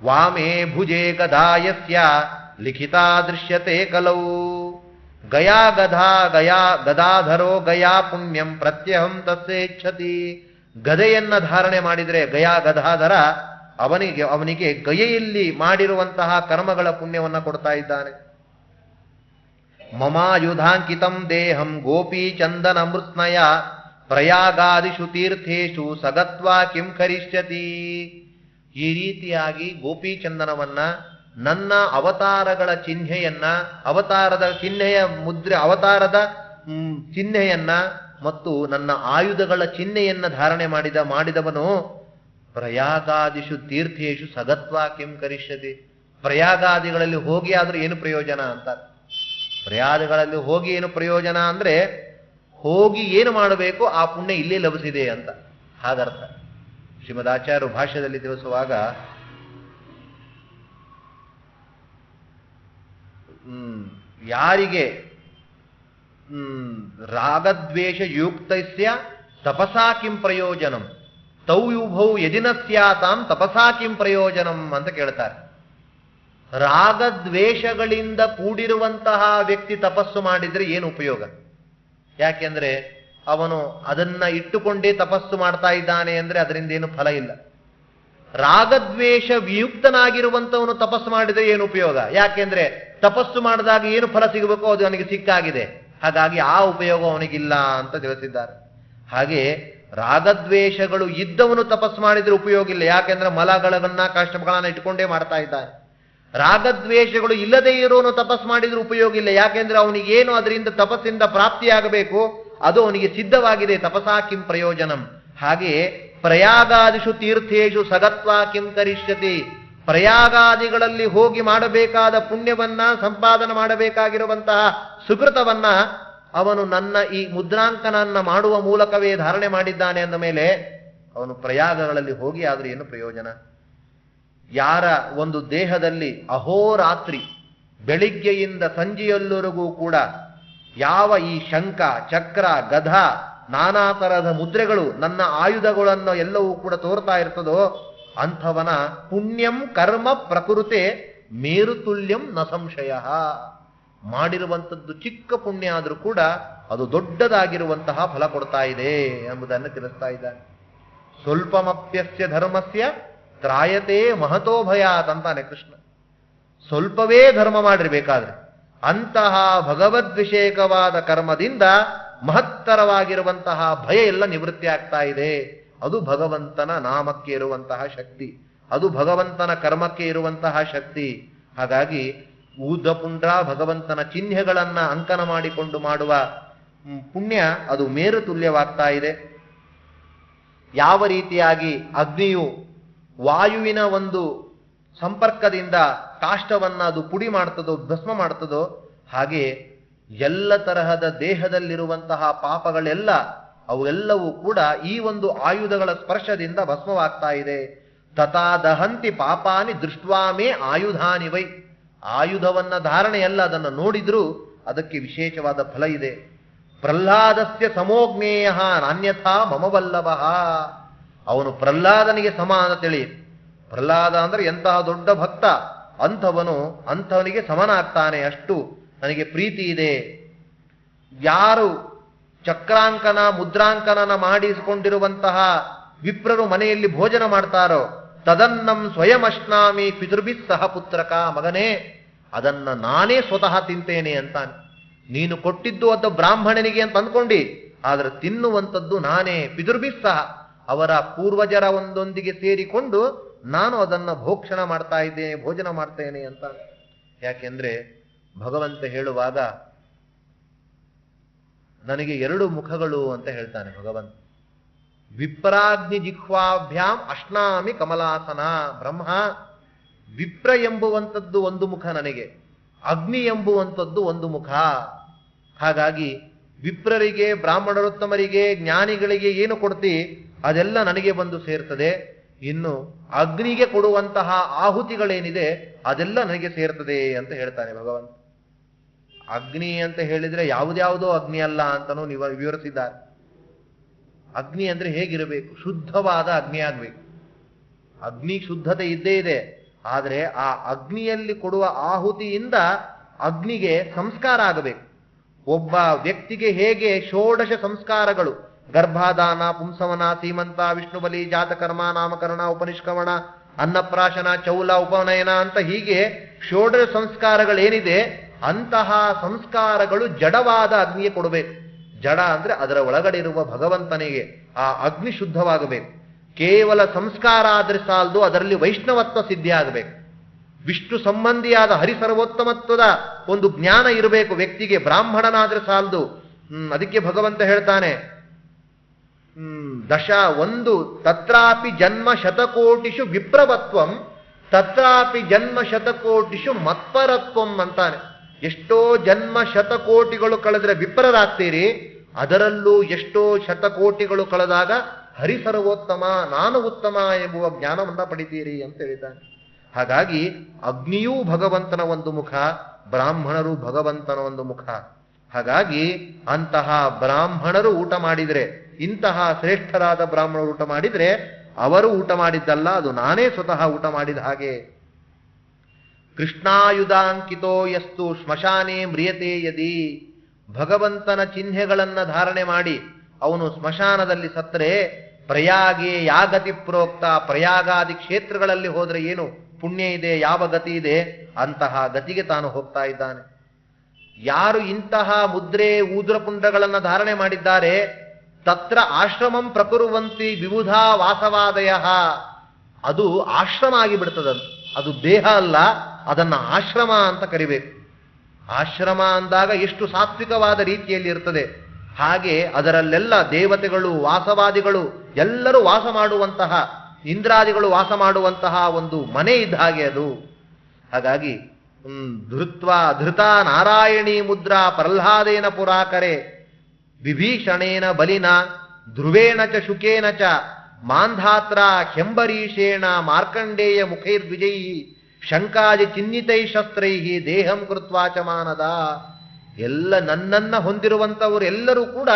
[SPEAKER 1] ವಾಮೇ ಭುಜೇ ಗದಾಯಸ್ಯ ಲಿಖಿತಾ ದೃಶ್ಯತೆ ಕಲೌ. ಗದಾಧರೋ ಗಯಾ ಪುಣ್ಯಂ ಪ್ರತ್ಯಹಂ ತಸ್ಸೇಚ್ಛತಿ. ಗದೆಯನ್ನ ಧಾರಣೆ ಮಾಡಿದರೆ ಗದಾಧರ ಅವನಿಗೆ ಗಯೆಯಲ್ಲಿ ಮಾಡಿರುವಂತಹ ಕರ್ಮಗಳ ಪುಣ್ಯವನ್ನ ಕೊಡ್ತಾ ಇದ್ದಾನೆ. ಮಮಾಯುಧಾಂಕಿತಂ ದೇಹಂ ಗೋಪೀ ಚಂದನ ಮೃತ್ನಯ ಪ್ರಯಾಗಾದಿಷು ತೀರ್ಥೇಶು ಸಗತ್ವಾ ಕಿಂ ಕರಿಷ್ಯತಿ. ಈ ರೀತಿಯಾಗಿ ಗೋಪೀಚಂದನವನ್ನ, ನನ್ನ ಅವತಾರಗಳ ಚಿಹ್ನೆಯನ್ನ, ಅವತಾರದ ಚಿಹ್ನೆಯ ಮುದ್ರೆ, ಅವತಾರದ ಚಿಹ್ನೆಯನ್ನ ಮತ್ತು ನನ್ನ ಆಯುಧಗಳ ಚಿಹ್ನೆಯನ್ನ ಧಾರಣೆ ಮಾಡಿದವನು ಪ್ರಯಾಗಾದಿಷು ತೀರ್ಥೇಶು ಸಗತ್ವಾ ಕಿಂ ಕರಿಷ್ಯತಿ. ಪ್ರಯಾಗಾದಿಗಳಲ್ಲಿ ಹೋಗಿ ಆದ್ರೂ ಏನು ಪ್ರಯೋಜನ ಅಂತ. ಪ್ರಯಾಗಗಳಲ್ಲಿ ಹೋಗಿ ಏನು ಪ್ರಯೋಜನ ಅಂದ್ರೆ ಹೋಗಿ ಏನು ಮಾಡಬೇಕು ಆ ಪುಣ್ಯ ಇಲ್ಲೇ ಲಭಿಸಿದೆ ಅಂತ ಹಾಗರ್ಥ. ಶ್ರೀಮದಾಚಾರ್ಯರು ಭಾಷ್ಯದಲ್ಲಿ ತಿಳಿಸುವಾಗ ಯಾರಿಗೆ ರಾಗದ್ವೇಷ ಯುಕ್ತಸ್ಯ ತಪಸಾ ಕಿಂ ಪ್ರಯೋಜನಂ ತೌ ಯುಭೌ ಯದಿನ ಸ್ಯಾತಾಂ ತಪಸಾ ಕಿಂ ಪ್ರಯೋಜನಂ ಅಂತ ಕೇಳ್ತಾರೆ. ರಾಗದ್ವೇಷಗಳಿಂದ ಕೂಡಿರುವಂತಹ ವ್ಯಕ್ತಿ ತಪಸ್ಸು ಮಾಡಿದ್ರೆ ಏನು ಉಪಯೋಗ? ಯಾಕೆಂದ್ರೆ ಅವನು ಅದನ್ನ ಇಟ್ಟುಕೊಂಡೇ ತಪಸ್ಸು ಮಾಡ್ತಾ ಇದ್ದಾನೆ ಅಂದ್ರೆ ಅದರಿಂದ ಏನು ಫಲ ಇಲ್ಲ. ರಾಗದ್ವೇಷ ವಿಯುಕ್ತನಾಗಿರುವಂತವನು ತಪಸ್ಸು ಮಾಡಿದ್ರೆ ಏನು ಉಪಯೋಗ? ಯಾಕೆಂದ್ರೆ ತಪಸ್ಸು ಮಾಡಿದಾಗ ಏನು ಫಲ ಸಿಗಬೇಕೋ ಅದು ಅವನಿಗೆ ಸಿಕ್ಕಾಗಿದೆ, ಹಾಗಾಗಿ ಆ ಉಪಯೋಗ ಅವನಿಗಿಲ್ಲ ಅಂತ ತಿಳಿಸಿದ್ದಾರೆ. ಹಾಗೆ ರಾಗದ್ವೇಷಗಳು ಇದ್ದವನು ತಪಸ್ಸು ಮಾಡಿದ್ರೆ ಉಪಯೋಗ ಇಲ್ಲ, ಯಾಕೆಂದ್ರೆ ಮಲಗಳನ್ನ ಕಷ್ಟಗಳನ್ನ ಇಟ್ಕೊಂಡೇ ಮಾಡ್ತಾ ಇದ್ದಾನೆ. ರಾಗದ್ವೇಷಗಳು ಇಲ್ಲದೇ ಇರೋನು ತಪಸ್ಸು ಮಾಡಿದ್ರೆ ಉಪಯೋಗ ಇಲ್ಲ, ಯಾಕೆಂದ್ರೆ ಅವನಿಗೇನು ಅದರಿಂದ ತಪಸ್ಸಿಂದ ಪ್ರಾಪ್ತಿಯಾಗಬೇಕು ಅದು ಅವನಿಗೆ ಸಿದ್ಧವಾಗಿದೆ. ತಪಸಾ ಕಿಂ ಪ್ರಯೋಜನಂ. ಹಾಗೆ ಪ್ರಯಾಗಾದಿಷು ತೀರ್ಥೇಶು ಸಗತ್ವಾ ಕಿಂ ಕರಿಷ್ಯತಿ. ಪ್ರಯಾಗಾದಿಗಳಲ್ಲಿ ಹೋಗಿ ಮಾಡಬೇಕಾದ ಪುಣ್ಯವನ್ನ, ಸಂಪಾದನೆ ಮಾಡಬೇಕಾಗಿರುವಂತಹ ಸುಕೃತವನ್ನ ಅವನು ನನ್ನ ಈ ಮುದ್ರಾಂಕನನ್ನ ಮಾಡುವ ಮೂಲಕವೇ ಧಾರಣೆ ಮಾಡಿದ್ದಾನೆ ಅಂದ ಮೇಲೆ ಅವನು ಪ್ರಯಾಗಗಳಲ್ಲಿ ಹೋಗಿ ಆದ್ರೆ ಏನು ಪ್ರಯೋಜನ? ಯಾರ ಒಂದು ದೇಹದಲ್ಲಿ ಅಹೋರಾತ್ರಿ ಬೆಳಿಗ್ಗೆಯಿಂದ ಸಂಜೆಯಲ್ಲವರೆಗೂ ಕೂಡ ಯಾವ ಈ ಶಂಖ, ಚಕ್ರ, ಗಧ, ನಾನಾ ತರಹದ ಮುದ್ರೆಗಳು, ನನ್ನ ಆಯುಧಗಳನ್ನು ಎಲ್ಲವೂ ಕೂಡ ತೋರ್ತಾ ಇರ್ತದೋ ಅಂಥವನ ಪುಣ್ಯಂ ಕರ್ಮ ಪ್ರಕೃತೆ ಮೇರುತುಲ್ಯಂ ನ ಸಂಶಯ. ಮಾಡಿರುವಂಥದ್ದು ಚಿಕ್ಕ ಪುಣ್ಯ ಆದರೂ ಕೂಡ ಅದು ದೊಡ್ಡದಾಗಿರುವಂತಹ ಫಲ ಕೊಡ್ತಾ ಇದೆ ಎಂಬುದನ್ನು ತಿಳಿಸ್ತಾ ಇದ್ದಾನೆ. ಸ್ವಲ್ಪಮಪ್ಯಸ್ಯ ಧರ್ಮಸ್ಯ ತ್ರಾಯತೆ ಮಹತೋ ಭಯಾತ್ ಅಂತಾನೆ ಕೃಷ್ಣ. ಸ್ವಲ್ಪವೇ ಧರ್ಮ ಮಾಡಿರ್ಬೇಕಾದ್ರೆ ಅಂತಹ ಭಗವದ್ವಿಷೇಕವಾದ ಕರ್ಮದಿಂದ ಮಹತ್ತರವಾಗಿರುವಂತಹ ಭಯ ಎಲ್ಲ ನಿವೃತ್ತಿ ಆಗ್ತಾ ಇದೆ. ಅದು ಭಗವಂತನ ನಾಮಕ್ಕೆ ಇರುವಂತಹ ಶಕ್ತಿ, ಅದು ಭಗವಂತನ ಕರ್ಮಕ್ಕೆ ಇರುವಂತಹ ಶಕ್ತಿ. ಹಾಗಾಗಿ ಊರ್ಧ್ವಪುಂಡ್ರ ಭಗವಂತನ ಚಿಹ್ನೆಗಳನ್ನ ಅಂಕನ ಮಾಡಿಕೊಂಡು ಮಾಡುವ ಪುಣ್ಯ ಅದು ಮೇರು ತುಲ್ಯವಾಗ್ತಾ ಇದೆ. ಯಾವ ರೀತಿಯಾಗಿ ಅಗ್ನಿಯು ವಾಯುವಿನ ಒಂದು ಸಂಪರ್ಕದಿಂದ ಕಾಷ್ಟವನ್ನ ಅದು ಪುಡಿ ಮಾಡ್ತದೋ, ಭಸ್ಮ ಮಾಡ್ತದೋ, ಹಾಗೆ ಎಲ್ಲ ತರಹದ ದೇಹದಲ್ಲಿರುವಂತಹ ಪಾಪಗಳೆಲ್ಲ ಅವೆಲ್ಲವೂ ಕೂಡ ಈ ಒಂದು ಆಯುಧಗಳ ಸ್ಪರ್ಶದಿಂದ ಭಸ್ಮವಾಗ್ತಾ ಇದೆ. ತಥಾ ದಹಂತಿ ಪಾಪಾನಿ ದೃಷ್ಟ್ವಾಮೇ ಆಯುಧಾನಿ ವೈ. ಆಯುಧವನ್ನ ಧಾರಣೆಯಲ್ಲ, ಅದನ್ನು ನೋಡಿದ್ರೂ ಅದಕ್ಕೆ ವಿಶೇಷವಾದ ಫಲ ಇದೆ. ಪ್ರಹ್ಲಾದಸ್ಯ ಸಮೋಜ್ಞೇಯ ನಾನ್ಯಥಾ ಮಮವಲ್ಲಭ. ಅವನು ಪ್ರಹ್ಲಾದನಿಗೆ ಸಮಾನ ತಿಳಿ. ಪ್ರಹ್ಲಾದ ಅಂದ್ರೆ ಎಂತಹ ದೊಡ್ಡ ಭಕ್ತ, ಅಂಥವನಿಗೆ ಸಮನಾಗ್ತಾನೆ, ಅಷ್ಟು ನನಗೆ ಪ್ರೀತಿ ಇದೆ. ಯಾರು ಚಕ್ರಾಂಕನ ಮುದ್ರಾಂಕನನ ಮಾಡಿಸಿಕೊಂಡಿರುವಂತಹ ವಿಪ್ರರು ಮನೆಯಲ್ಲಿ ಭೋಜನ ಮಾಡ್ತಾರೋ ತದನ್ನಂ ಸ್ವಯಮಶ್ನಾಮಿ ಪಿತೃಭಿ ಸಹ ಪುತ್ರಕ. ಮಗನೇ, ಅದನ್ನ ನಾನೇ ಸ್ವತಃ ತಿಂತೇನೆ ಅಂತಾನೆ. ನೀನು ಕೊಟ್ಟಿದ್ದು ಅದು ಬ್ರಾಹ್ಮಣನಿಗೆ ಅಂತ ಅಂದ್ಕೊಂಡಿ, ಆದ್ರೆ ತಿನ್ನುವಂಥದ್ದು ನಾನೇ. ಪಿತೃಭಿ ಸಹ, ಅವರ ಪೂರ್ವಜರ ಒಂದೊಂದಿಗೆ ಸೇರಿಕೊಂಡು ನಾನು ಅದನ್ನ ಭೋಕ್ಷಣ ಮಾಡ್ತಾ ಇದ್ದೇನೆ, ಭೋಜನ ಮಾಡ್ತೇನೆ ಅಂತ. ಯಾಕೆಂದ್ರೆ ಭಗವಂತ ಹೇಳುವಾಗ ನನಗೆ 2 ಮುಖಗಳು ಅಂತ ಹೇಳ್ತಾನೆ ಭಗವಂತ. ವಿಪ್ರಾಗ್ನಿ ಜಿಹ್ವಾಭ್ಯಾಂ ಅಶ್ನಾಮಿ ಕಮಲಾಸನ. ಬ್ರಹ್ಮ, ವಿಪ್ರ ಎಂಬುವಂಥದ್ದು ಒಂದು ಮುಖ ನನಗೆ, ಅಗ್ನಿ ಎಂಬುವಂಥದ್ದು ಒಂದು ಮುಖ. ಹಾಗಾಗಿ ವಿಪ್ರರಿಗೆ, ಬ್ರಾಹ್ಮಣರೋತ್ತಮರಿಗೆ, ಜ್ಞಾನಿಗಳಿಗೆ ಏನು ಕೊಡ್ತಿ ಅದೆಲ್ಲ ನನಗೆ ಬಂದು ಸೇರ್ತದೆ. ಇನ್ನು ಅಗ್ನಿಗೆ ಕೊಡುವಂತಹ ಆಹುತಿಗಳೇನಿದೆ ಅದೆಲ್ಲ ನನಗೆ ಸೇರ್ತದೆ ಅಂತ ಹೇಳ್ತಾನೆ ಭಗವಂತ. ಅಗ್ನಿ ಅಂತ ಹೇಳಿದ್ರೆ ಯಾವುದ್ಯಾವುದೋ ಅಗ್ನಿ ಅಲ್ಲ ಅಂತನೂ ವಿವರಿಸಿದ್ದಾರೆ. ಅಗ್ನಿ ಅಂದ್ರೆ ಹೇಗಿರಬೇಕು? ಶುದ್ಧವಾದ ಅಗ್ನಿ ಆಗ್ಬೇಕು. ಅಗ್ನಿ ಶುದ್ಧತೆ ಇದ್ದೇ ಇದೆ, ಆದರೆ ಆ ಅಗ್ನಿಯಲ್ಲಿ ಕೊಡುವ ಆಹುತಿಯಿಂದ ಅಗ್ನಿಗೆ ಸಂಸ್ಕಾರ ಆಗಬೇಕು. ಒಬ್ಬ ವ್ಯಕ್ತಿಗೆ ಹೇಗೆ 16 ಸಂಸ್ಕಾರಗಳು, ಗರ್ಭಾಧಾನ, ಪುಂಸವನ, ಸೀಮಂತ, ವಿಷ್ಣುಬಲಿ, ಜಾತಕರ್ಮ, ನಾಮಕರಣ, ಉಪನಿಷ್ಕಮಣ, ಅನ್ನಪ್ರಾಶನ, ಚೌಲ, ಉಪನಯನ ಅಂತ ಹೀಗೆ 16 ಸಂಸ್ಕಾರಗಳೇನಿದೆ ಅಂತಹ ಸಂಸ್ಕಾರಗಳು ಜಡವಾದ ಅಗ್ನಿಗೆ ಕೊಡಬೇಕು. ಜಡ ಅಂದ್ರೆ ಅದರ ಒಳಗಡೆ ಇರುವ ಭಗವಂತನಿಗೆ ಆ ಅಗ್ನಿ ಶುದ್ಧವಾಗಬೇಕು. ಕೇವಲ ಸಂಸ್ಕಾರ ಆದ್ರೆ ಸಾಲದು, ಅದರಲ್ಲಿ ವೈಷ್ಣವತ್ವ ಸಿದ್ಧಿ ಆಗಬೇಕು. ವಿಷ್ಣು ಸಂಬಂಧಿಯಾದ ಹರಿಸರ್ವೋತ್ತಮತ್ವದ ಒಂದು ಜ್ಞಾನ ಇರಬೇಕು ವ್ಯಕ್ತಿಗೆ. ಬ್ರಾಹ್ಮಣನಾದ್ರೆ ಸಾಲದು. ಅದಕ್ಕೆ ಭಗವಂತ ಹೇಳ್ತಾನೆ, 1 ತತ್ರಾಪಿ ಜನ್ಮ ಶತಕೋಟಿಷು ವಿಪ್ರವತ್ವಂ ತತ್ರಾಪಿ ಜನ್ಮ ಶತಕೋಟಿಷು ಮತ್ಪರತ್ವಂ ಅಂತಾನೆ. ಎಷ್ಟೋ ಜನ್ಮ ಶತಕೋಟಿಗಳು ಕಳೆದ್ರೆ ವಿಪ್ರರಾಗ್ತೀರಿ, ಅದರಲ್ಲೂ ಎಷ್ಟೋ ಶತಕೋಟಿಗಳು ಕಳೆದಾಗ ಹರಿಸರ್ವೋತ್ತಮ, ನಾನು ಉತ್ತಮ ಎಂಬುವ ಜ್ಞಾನವನ್ನ ಪಡಿತೀರಿ ಅಂತ ಹೇಳಿದ್ದಾನೆ. ಹಾಗಾಗಿ ಅಗ್ನಿಯೂ ಭಗವಂತನ ಒಂದು ಮುಖ, ಬ್ರಾಹ್ಮಣರು ಭಗವಂತನ ಒಂದು ಮುಖ. ಹಾಗಾಗಿ ಅಂತಹ ಬ್ರಾಹ್ಮಣರು ಊಟ ಮಾಡಿದ್ರೆ, ಇಂತಹ ಶ್ರೇಷ್ಠರಾದ ಬ್ರಾಹ್ಮಣರು ಊಟ ಮಾಡಿದ್ರೆ ಅವರು ಊಟ ಮಾಡಿದ್ದಲ್ಲ, ಅದು ನಾನೇ ಸ್ವತಃ ಊಟ ಮಾಡಿದ ಹಾಗೆ. ಕೃಷ್ಣಾಯುಧಾಂಕಿತೋ ಯಸ್ತು ಶ್ಮಶಾನೇ ಮ್ರಿಯತೆ ಯದಿ. ಭಗವಂತನ ಚಿಹ್ನೆಗಳನ್ನ ಧಾರಣೆ ಮಾಡಿ ಅವನು ಸ್ಮಶಾನದಲ್ಲಿ ಸತ್ತರೆ ಪ್ರಯಾಗೆ ಯಾಗತಿ ಪ್ರೋಕ್ತ. ಪ್ರಯಾಗಾದಿ ಕ್ಷೇತ್ರಗಳಲ್ಲಿ ಹೋದ್ರೆ ಏನು ಪುಣ್ಯ ಇದೆ, ಯಾವ ಗತಿ ಇದೆ, ಅಂತಹ ಗತಿಗೆ ತಾನು ಹೋಗ್ತಾ ಇದ್ದಾನೆ. ಯಾರು ಇಂತಹ ಮುದ್ರೆ ಊದ್ರಪುಂಡಗಳನ್ನ ಧಾರಣೆ ಮಾಡಿದ್ದಾರೆ, ತತ್ರ ಆಶ್ರಮಂ ಪ್ರಕುರುವಂತಿ ವಿಬುಧಾ ವಾಸವಾದಯ. ಅದು ಆಶ್ರಮ ಆಗಿಬಿಡ್ತದಂತ. ಅದು ದೇಹ ಅಲ್ಲ, ಅದನ್ನ ಆಶ್ರಮ ಅಂತ ಕರಿಬೇಕು. ಆಶ್ರಮ ಅಂದಾಗ ಎಷ್ಟು ಸಾತ್ವಿಕವಾದ ರೀತಿಯಲ್ಲಿ ಇರ್ತದೆ, ಹಾಗೆ ಅದರಲ್ಲೆಲ್ಲ ದೇವತೆಗಳು, ವಾಸವಾದಿಗಳು ಎಲ್ಲರೂ ವಾಸ ಮಾಡುವಂತಹ, ಇಂದ್ರಾದಿಗಳು ವಾಸ ಮಾಡುವಂತಹ ಒಂದು ಮನೆ ಇದ್ದ ಹಾಗೆ ಅದು. ಹಾಗಾಗಿ ಧೃತ ನಾರಾಯಣೀ ಮುದ್ರಾ ಪ್ರಹ್ಲಾದೇನ ಪುರಾಕರೆ ವಿಭೀಷಣೇನ ಬಲಿನ ಧ್ರುವೇಣ ಚ ಶುಕೇನ ಚ ಮಾಂಧಾತ್ರ ಹೆಂಬರೀಷೇಣ ಮಾರ್ಕಂಡೇಯ ಮುಖೈರ್ವಿಜಯೀ ಶಂಕಾದಿ ಚಿಹ್ನಿತೈ ಶಸ್ತ್ರೈ ದೇಹಂ ಕೃತ್ವಾಚ ಮಾನದ. ಎಲ್ಲ ನನ್ನನ್ನ ಹೊಂದಿರುವಂಥವರು ಎಲ್ಲರೂ ಕೂಡ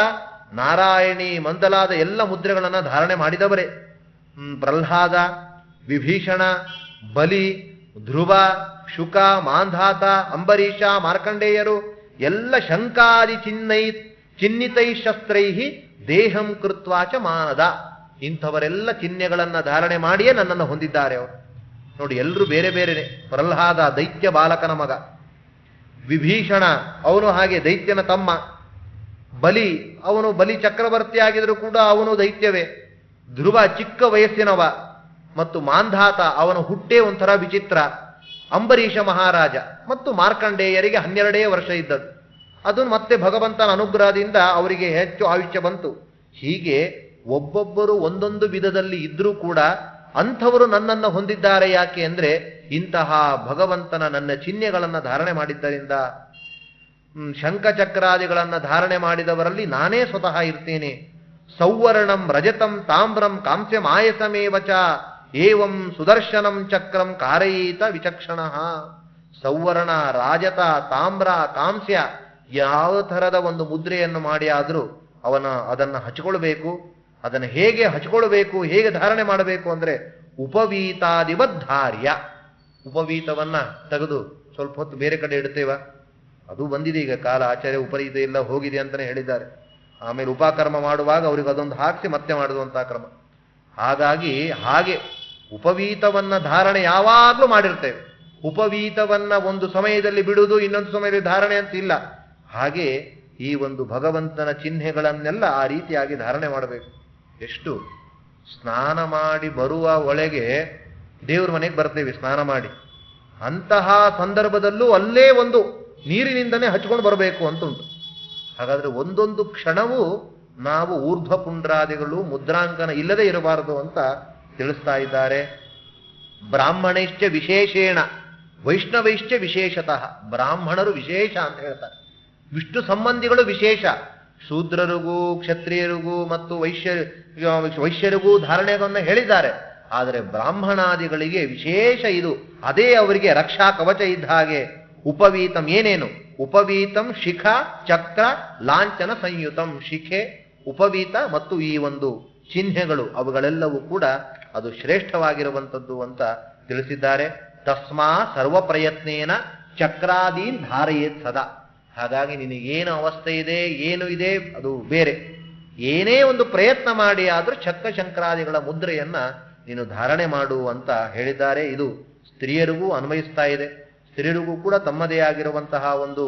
[SPEAKER 1] ನಾರಾಯಣಿ ಮೊದಲಾದ ಎಲ್ಲ ಮುದ್ರೆಗಳನ್ನು ಧಾರಣೆ ಮಾಡಿದವರೇ. ಪ್ರಹ್ಲಾದ, ವಿಭೀಷಣ, ಬಲಿ ಧ್ರುವ, ಶುಕ, ಮಾಂಧಾತ, ಅಂಬರೀಷ, ಮಾರ್ಕಂಡೇಯರು ಎಲ್ಲ ಶಂಕಾದಿ ಚಿನ್ನಿತೈ ಶಸ್ತ್ರೈ ದೇಹಂ ಕೃತ್ವಾಚ ಮಾನದ, ಇಂಥವರೆಲ್ಲ ಚಿಹ್ನೆಗಳನ್ನ ಧಾರಣೆ ಮಾಡಿಯೇ ನನ್ನನ್ನು ಹೊಂದಿದ್ದಾರೆ ಅವರು. ನೋಡಿ, ಎಲ್ಲರೂ ಬೇರೆ ಬೇರೆನೆ. ಪ್ರಹ್ಲಾದ ದೈತ್ಯ ಬಾಲಕನ ಮಗ, ವಿಭೀಷಣ ಅವನು ಹಾಗೆ ದೈತ್ಯನ ತಮ್ಮ, ಬಲಿ ಅವನು ಬಲಿ ಚಕ್ರವರ್ತಿ ಆಗಿದ್ರು ಕೂಡ ಅವನು ದೈತ್ಯವೇ, ಧ್ರುವ ಚಿಕ್ಕ ವಯಸ್ಸಿನವ, ಮತ್ತು ಮಾಂಧಾತ ಅವನ ಹುಟ್ಟೇ ಒಂಥರ ವಿಚಿತ್ರ, ಅಂಬರೀಷ ಮಹಾರಾಜ, ಮತ್ತು ಮಾರ್ಕಂಡೇಯರಿಗೆ 12 ವರ್ಷ ಇದ್ದದ್ದು. ಅದು ಮತ್ತೆ ಭಗವಂತನ ಅನುಗ್ರಹದಿಂದ ಅವರಿಗೆ ಹೆಚ್ಚು ಆಯುಷ್ಯ ಬಂತು. ಹೀಗೆ ಒಬ್ಬೊಬ್ಬರು ಒಂದೊಂದು ವಿಧದಲ್ಲಿ ಇದ್ರೂ ಕೂಡ ಅಂಥವರು ನನ್ನನ್ನು ಹೊಂದಿದ್ದಾರೆ. ಯಾಕೆ ಅಂದ್ರೆ ಇಂತಹ ಭಗವಂತನ ನನ್ನ ಚಿಹ್ನೆಗಳನ್ನು ಧಾರಣೆ ಮಾಡಿದ್ದರಿಂದ, ಶಂಖಚಕ್ರಾದಿಗಳನ್ನು ಧಾರಣೆ ಮಾಡಿದವರಲ್ಲಿ ನಾನೇ ಸ್ವತಃ ಇರ್ತೇನೆ. ಸೌವರ್ಣಂ ರಜತಂ ತಾಮ್ರಂ ಕಾಂಸ್ಯ ಮಾಯಸಮೇವಚ ಏವಂ ಸುದರ್ಶನಂ ಚಕ್ರಂ ಕಾರಯೀತ ವಿಚಕ್ಷಣ. ಸೌವರ್ಣ, ರಾಜತ, ತಾಮ್ರ, ಕಾಂಸ್ಯ ಯಾವ ಥರದ ಒಂದು ಮುದ್ರೆಯನ್ನು ಮಾಡಿ ಆದರೂ ಅದನ್ನು ಹಚ್ಕೊಳ್ಬೇಕು. ಅದನ್ನು ಹೇಗೆ ಹಚ್ಕೊಳ್ಬೇಕು, ಹೇಗೆ ಧಾರಣೆ ಮಾಡಬೇಕು ಅಂದ್ರೆ ಉಪವೀತಾದಿವದ್ಧಾರ್ಯ. ಉಪವೀತವನ್ನ ತೆಗೆದು ಸ್ವಲ್ಪ ಹೊತ್ತು ಬೇರೆ ಕಡೆ ಇಡ್ತೇವ, ಅದು ಬಂದಿದೆ ಈಗ ಕಾಲ. ಆಚಾರ್ಯ ಉಪರೀತ ಎಲ್ಲ ಹೋಗಿದೆ ಅಂತಾನೆ ಹೇಳಿದ್ದಾರೆ. ಆಮೇಲೆ ಉಪಕರ್ಮ ಮಾಡುವಾಗ ಅವ್ರಿಗೆ ಅದೊಂದು ಹಾಕಿಸಿ ಮತ್ತೆ ಮಾಡುವಂತಹ ಕ್ರಮ. ಹಾಗಾಗಿ ಹಾಗೆ ಉಪವೀತವನ್ನ ಧಾರಣೆ ಯಾವಾಗಲೂ ಮಾಡಿರ್ತೇವೆ. ಉಪವೀತವನ್ನ ಒಂದು ಸಮಯದಲ್ಲಿ ಬಿಡುವುದು, ಇನ್ನೊಂದು ಸಮಯದಲ್ಲಿ ಧಾರಣೆ ಅಂತ ಇಲ್ಲ. ಹಾಗೆ ಈ ಒಂದು ಭಗವಂತನ ಚಿಹ್ನೆಗಳನ್ನೆಲ್ಲ ಆ ರೀತಿಯಾಗಿ ಧಾರಣೆ ಮಾಡಬೇಕು. ಎಷ್ಟು ಸ್ನಾನ ಮಾಡಿ ಬರುವ ಒಳಗೆ ದೇವ್ರ ಮನೆಗೆ ಬರ್ತೇವೆ ಸ್ನಾನ ಮಾಡಿ, ಅಂತಹ ಸಂದರ್ಭದಲ್ಲೂ ಅಲ್ಲೇ ಒಂದು ನೀರಿನಿಂದನೇ ಹಚ್ಕೊಂಡು ಬರಬೇಕು ಅಂತ ಉಂಟು. ಹಾಗಾದ್ರೆ ಒಂದೊಂದು ಕ್ಷಣವೂ ನಾವು ಊರ್ಧ್ವ ಪುಂಡ್ರಾದಿಗಳು ಮುದ್ರಾಂಕನ ಇಲ್ಲದೆ ಇರಬಾರದು ಅಂತ ತಿಳಿಸ್ತಾ ಇದ್ದಾರೆ. ಬ್ರಾಹ್ಮಣೈಶ್ಚ ವಿಶೇಷೇಣ ವೈಷ್ಣವೈಶ್ಚ ವಿಶೇಷತಃ. ಬ್ರಾಹ್ಮಣರು ವಿಶೇಷ ಅಂತ ಹೇಳ್ತಾರೆ, ವಿಷ್ಣು ಸಂಬಂಧಿಗಳು ವಿಶೇಷ. ಶೂದ್ರರಿಗೂ ಕ್ಷತ್ರಿಯರಿಗೂ ಮತ್ತು ವೈಶ್ಯರಿಗೂ ಧಾರಣೆಗಳನ್ನು ಹೇಳಿದ್ದಾರೆ. ಆದರೆ ಬ್ರಾಹ್ಮಣಾದಿಗಳಿಗೆ ವಿಶೇಷ ಇದು. ಅದೇ ಅವರಿಗೆ ರಕ್ಷಾ ಕವಚ ಇದ್ದ ಹಾಗೆ. ಉಪವೀತಂ ಏನೇನು? ಉಪವೀತಂ ಶಿಖ ಚಕ್ರ ಲಾಂಛನ ಸಂಯುತಂ. ಶಿಖೆ, ಉಪವೀತ ಮತ್ತು ಈ ಒಂದು ಚಿಹ್ನೆಗಳು ಅವುಗಳೆಲ್ಲವೂ ಕೂಡ ಅದು ಶ್ರೇಷ್ಠವಾಗಿರುವಂಥದ್ದು ಅಂತ ತಿಳಿಸಿದ್ದಾರೆ. ತಸ್ಮಾ ಸರ್ವ ಪ್ರಯತ್ನೇನ ಚಕ್ರಾದೀನ್ ಧಾರಯೇತ್ ಸದಾ. ಹಾಗಾಗಿ ನಿನಗೇನು ಅವಸ್ಥೆ ಇದೆ, ಏನು ಇದೆ ಅದು ಬೇರೆ. ಏನೇ ಒಂದು ಪ್ರಯತ್ನ ಮಾಡಿ ಆದರೂ ಚಕ್ರ ಶಂಕರಾದಿಗಳ ಮುದ್ರೆಯನ್ನ ನೀನು ಧಾರಣೆ ಮಾಡು ಅಂತ ಹೇಳಿದ್ದಾರೆ. ಇದು ಸ್ತ್ರೀಯರಿಗೂ ಅನ್ವಯಿಸ್ತಾ ಇದೆ. ಸ್ತ್ರೀಯರಿಗೂ ಕೂಡ ತಮ್ಮದೇ ಆಗಿರುವಂತಹ ಒಂದು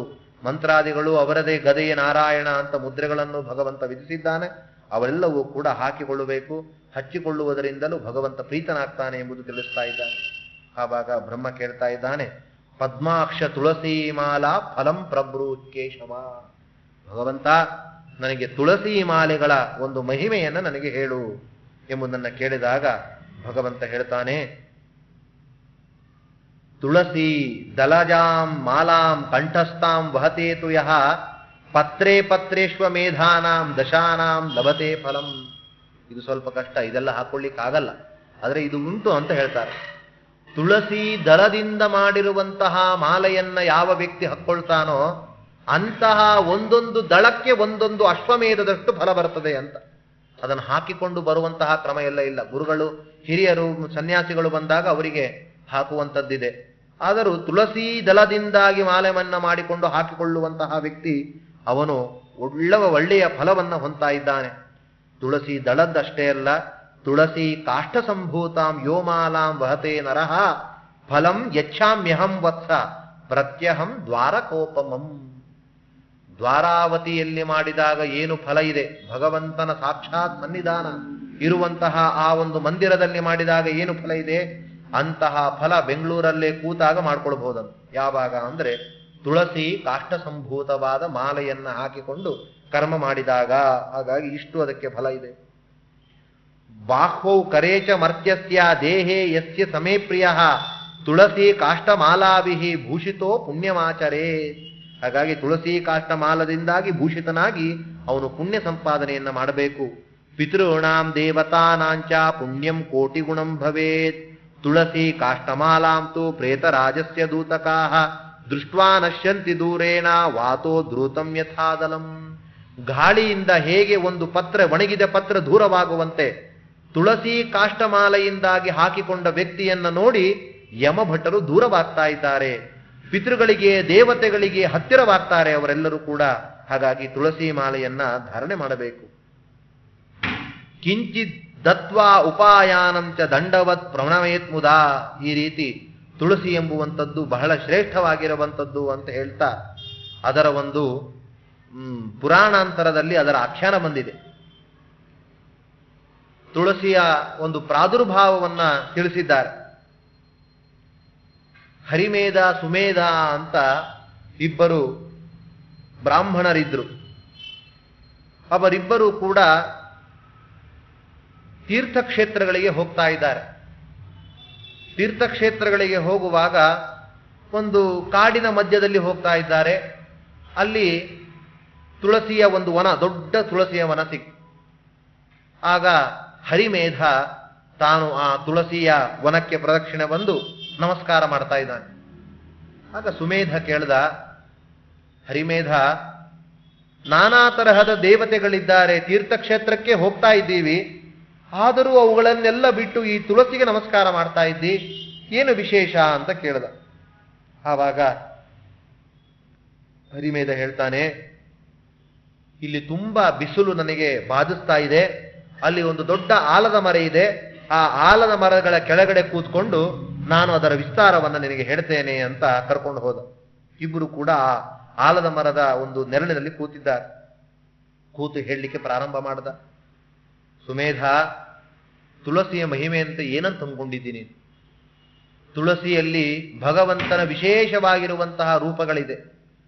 [SPEAKER 1] ಮಂತ್ರಾದಿಗಳು, ಅವರದೇ ಗದೆಯ ನಾರಾಯಣ ಅಂತ ಮುದ್ರೆಗಳನ್ನು ಭಗವಂತ ವಿಧಿಸಿದ್ದಾನೆ. ಅವೆಲ್ಲವೂ ಕೂಡ ಹಾಕಿಕೊಳ್ಳಬೇಕು. ಹಚ್ಚಿಕೊಳ್ಳುವುದರಿಂದಲೂ ಭಗವಂತ ಪ್ರೀತನಾಗ್ತಾನೆ ಎಂಬುದು ತಿಳಿಸ್ತಾ ಇದ್ದಾನೆ. ಆವಾಗ ಬ್ರಹ್ಮ ಕೇಳ್ತಾ ಇದ್ದಾನೆ, ಪದ್ಮಾಕ್ಷ ತುಳಸಿ ಮಾಲಾ ಫಲಂ ಪ್ರಬ್ರೂತ್ ಕೇಶವ. ಭಗವಂತ, ನನಗೆ ತುಳಸಿ ಮಾಲೆಗಳ ಒಂದು ಮಹಿಮೆಯನ್ನು ನನಗೆ ಹೇಳು ಎಂಬುದನ್ನು ಕೇಳಿದಾಗ ಭಗವಂತ ಹೇಳ್ತಾನೆ, ತುಳಸಿ ದಲಜಾಂ ಮಾಲಾಂ ಕಂಠಸ್ಥಾಂ ವಹತೇತು ಯಃ ಪತ್ರೇ ಪತ್ರೇಶ್ವ ಮೇಧಾನಾಂ ದಶಾನಾಂ ಲಭತೆ ಫಲಂ. ಇದು ಸ್ವಲ್ಪ ಕಷ್ಟ, ಇದೆಲ್ಲ ಹಾಕೊಳ್ಳಿಕ್ಕಾಗಲ್ಲ, ಆದರೆ ಇದು ಉಂಟು ಅಂತ ಹೇಳ್ತಾರೆ. ತುಳಸಿ ದಳದಿಂದ ಮಾಡಿರುವಂತಹ ಮಾಲೆಯನ್ನ ಯಾವ ವ್ಯಕ್ತಿ ಹಾಕ್ಕೊಳ್ತಾನೋ ಅಂತಹ ಒಂದೊಂದು ದಳಕ್ಕೆ ಒಂದೊಂದು ಅಶ್ವಮೇಧದಷ್ಟು ಫಲ ಬರ್ತದೆ ಅಂತ. ಅದನ್ನು ಹಾಕಿಕೊಂಡು ಬರುವಂತಹ ಕ್ರಮ ಎಲ್ಲ ಇಲ್ಲ. ಗುರುಗಳು, ಹಿರಿಯರು, ಸನ್ಯಾಸಿಗಳು ಬಂದಾಗ ಅವರಿಗೆ ಹಾಕುವಂಥದ್ದಿದೆ. ಆದರೂ ತುಳಸಿ ದಳದಿಂದಾಗಿ ಮಾಲೆಯನ್ನ ಮಾಡಿಕೊಂಡು ಹಾಕಿಕೊಳ್ಳುವಂತಹ ವ್ಯಕ್ತಿ ಅವನು ಒಳ್ಳೆಯ ಫಲವನ್ನ ಹೊಂದ್ತಾ ಇದ್ದಾನೆ. ತುಳಸಿ ದಳದ್ದಷ್ಟೇ ಅಲ್ಲ, ತುಳಸಿ ಕಾಷ್ಠ ಸಂಭೂತಾಂ ಯೋಮಾಲಾಂ ವಹತೆ ನರಹ ಫಲಂ ಯಚ್ಛಾಮ್ಯಹಂ ವತ್ಸ ಪ್ರತ್ಯಹಂ ದ್ವಾರಕೋಪಮಂ. ದ್ವಾರಾವತಿಯಲ್ಲಿ ಮಾಡಿದಾಗ ಏನು ಫಲ ಇದೆ, ಭಗವಂತನ ಸಾಕ್ಷಾತ್ ಸನ್ನಿಧಾನ ಇರುವಂತಹ ಆ ಒಂದು ಮಂದಿರದಲ್ಲಿ ಮಾಡಿದಾಗ ಏನು ಫಲ ಇದೆ, ಅಂತಹ ಫಲ ಬೆಂಗಳೂರಲ್ಲೇ ಕೂತಾಗ ಮಾಡ್ಕೊಳ್ಬಹುದಂತ. ಯಾವಾಗ ಅಂದ್ರೆ ತುಳಸಿ ಕಾಷ್ಠ ಸಂಭೂತವಾದ ಮಾಲೆಯನ್ನ ಹಾಕಿಕೊಂಡು ಕರ್ಮ ಮಾಡಿದಾಗ. ಹಾಗಾಗಿ ಇಷ್ಟು ಅದಕ್ಕೆ ಫಲ ಇದೆ. ಬಾಹ್ವೌ ಕರೇಚ ಮರ್ತ್ಯಸ್ಯ ದೇಹೇ ಯಸ್ಯ ಸಮೇ ಪ್ರಿಯ ತುಳಸಿ ಕಾಷ್ಠಮಾಲಾಭಿಹಿ ಭೂಷಿತೋ ಪುಣ್ಯಮಾಚರೇ. ಹಾಗಾಗಿ ತುಳಸಿ ಕಾಷ್ಠಮಾಲದಿಂದಾಗಿ ಭೂಷಿತನಾಗಿ ಅವನು ಪುಣ್ಯ ಸಂಪಾದನೆಯನ್ನ ಮಾಡಬೇಕು. ಪಿತೃಣಾಂ ದೇವತಾನಾಂಚ ಪುಣ್ಯಂ ಕೋಟಿ ಗುಣಂ ಭವೇತ್ ತುಳಸಿ ಕಾಷ್ಠಮಾಲಾಂ ತು ಪ್ರೇತರಾಜಸ್ಯ ದೂತಕಾಃ ದೃಷ್ಟ್ವಾ ನಶ್ಯಂತಿ ದೂರೇಣ ವಾತೋ ದ್ರೂತಂ ಯಥಾದಲಂ. ಗಾಳಿಯಿಂದ ಹೇಗೆ ಒಂದು ಪತ್ರ, ಒಣಗಿದ ಪತ್ರ ದೂರವಾಗುವಂತೆ ತುಳಸಿ ಕಾಷ್ಠಮಾಲೆಯಿಂದಾಗಿ ಹಾಕಿಕೊಂಡ ವ್ಯಕ್ತಿಯನ್ನ ನೋಡಿ ಯಮಭಟರು ದೂರವಾಗ್ತಾ ಇದ್ದಾರೆ, ಪಿತೃಗಳಿಗೆ ದೇವತೆಗಳಿಗೆ ಹತ್ತಿರವಾಗ್ತಾರೆ ಅವರೆಲ್ಲರೂ ಕೂಡ. ಹಾಗಾಗಿ ತುಳಸಿ ಮಾಲೆಯನ್ನ ಧಾರಣೆ ಮಾಡಬೇಕು. ಕಿಂಚಿತ್ ದತ್ವಾ ಉಪಾಯಾನಂಚ ದಂಡವತ್ ಪ್ರಣವೇತ್ ಮುದಾ. ಈ ರೀತಿ ತುಳಸಿ ಎಂಬುವಂಥದ್ದು ಬಹಳ ಶ್ರೇಷ್ಠವಾಗಿರುವಂಥದ್ದು ಅಂತ ಹೇಳ್ತಾ ಅದರ ಒಂದು ಪುರಾಣಾಂತರದಲ್ಲಿ ಅದರ ಆಖ್ಯಾನ ಬಂದಿದೆ. ತುಳಸಿಯ ಒಂದು ಪ್ರಾದುರ್ಭಾವವನ್ನ ತಿಳಿಸಿದ್ದಾರೆ. ಹರಿಮೇಧ ಸುಮೇಧ ಅಂತ ಇಬ್ಬರು ಬ್ರಾಹ್ಮಣರಿದ್ರು. ಅವರಿಬ್ಬರೂ ಕೂಡ ತೀರ್ಥಕ್ಷೇತ್ರಗಳಿಗೆ ಹೋಗ್ತಾ ಇದ್ದಾರೆ. ತೀರ್ಥಕ್ಷೇತ್ರಗಳಿಗೆ ಹೋಗುವಾಗ ಒಂದು ಕಾಡಿನ ಮಧ್ಯದಲ್ಲಿ ಹೋಗ್ತಾ ಇದ್ದಾರೆ. ಅಲ್ಲಿ ತುಳಸಿಯ ಒಂದು ವನ, ದೊಡ್ಡ ತುಳಸಿಯ ವನ ಸಿಕ್ತು. ಆಗ ಹರಿಮೇಧ ತಾನು ಆ ತುಳಸಿಯ ವನಕ್ಕೆ ಪ್ರದಕ್ಷಿಣೆ ಬಂದು ನಮಸ್ಕಾರ ಮಾಡ್ತಾ ಇದ್ದಾನೆ. ಆಗ ಸುಮೇಧ ಕೇಳ್ದ, ಹರಿಮೇಧ, ನಾನಾ ತರಹದ ದೇವತೆಗಳಿದ್ದಾರೆ, ತೀರ್ಥಕ್ಷೇತ್ರಕ್ಕೆ ಹೋಗ್ತಾ ಇದ್ದೀವಿ, ಆದರೂ ಅವುಗಳನ್ನೆಲ್ಲ ಬಿಟ್ಟು ಈ ತುಳಸಿಗೆ ನಮಸ್ಕಾರ ಮಾಡ್ತಾ ಇದ್ದಿ, ಏನು ವಿಶೇಷ ಅಂತ ಕೇಳ್ದ. ಆವಾಗ ಹರಿಮೇಧ ಹೇಳ್ತಾನೆ, ಇಲ್ಲಿ ತುಂಬಾ ಬಿಸಿಲು ನನಗೆ ಬಾಧಿಸ್ತಾ ಇದೆ, ಅಲ್ಲಿ ಒಂದು ದೊಡ್ಡ ಆಲದ ಮರ ಇದೆ, ಆ ಆಲದ ಮರಗಳ ಕೆಳಗಡೆ ಕೂತ್ಕೊಂಡು ನಾನು ಅದರ ವಿಸ್ತಾರವನ್ನು ನಿನಗೆ ಹೇಳ್ತೇನೆ ಅಂತ ಕರ್ಕೊಂಡು ಹೋದ. ಇಬ್ಬರು ಕೂಡ ಆ ಆಲದ ಮರದ ಒಂದು ನೆರಳಿನಲ್ಲಿ ಕೂತಿದ್ದಾರೆ. ಕೂತು ಹೇಳಲಿಕ್ಕೆ ಪ್ರಾರಂಭ ಮಾಡ್ದ. ಸುಮೇಧ, ತುಳಸಿಯ ಮಹಿಮೆ ಅಂತ ಏನಂತ ಅಂದ್ಕೊಂಡಿದ್ದೀನಿ? ತುಳಸಿಯಲ್ಲಿ ಭಗವಂತನ ವಿಶೇಷವಾಗಿರುವಂತಹ ರೂಪಗಳಿದೆ.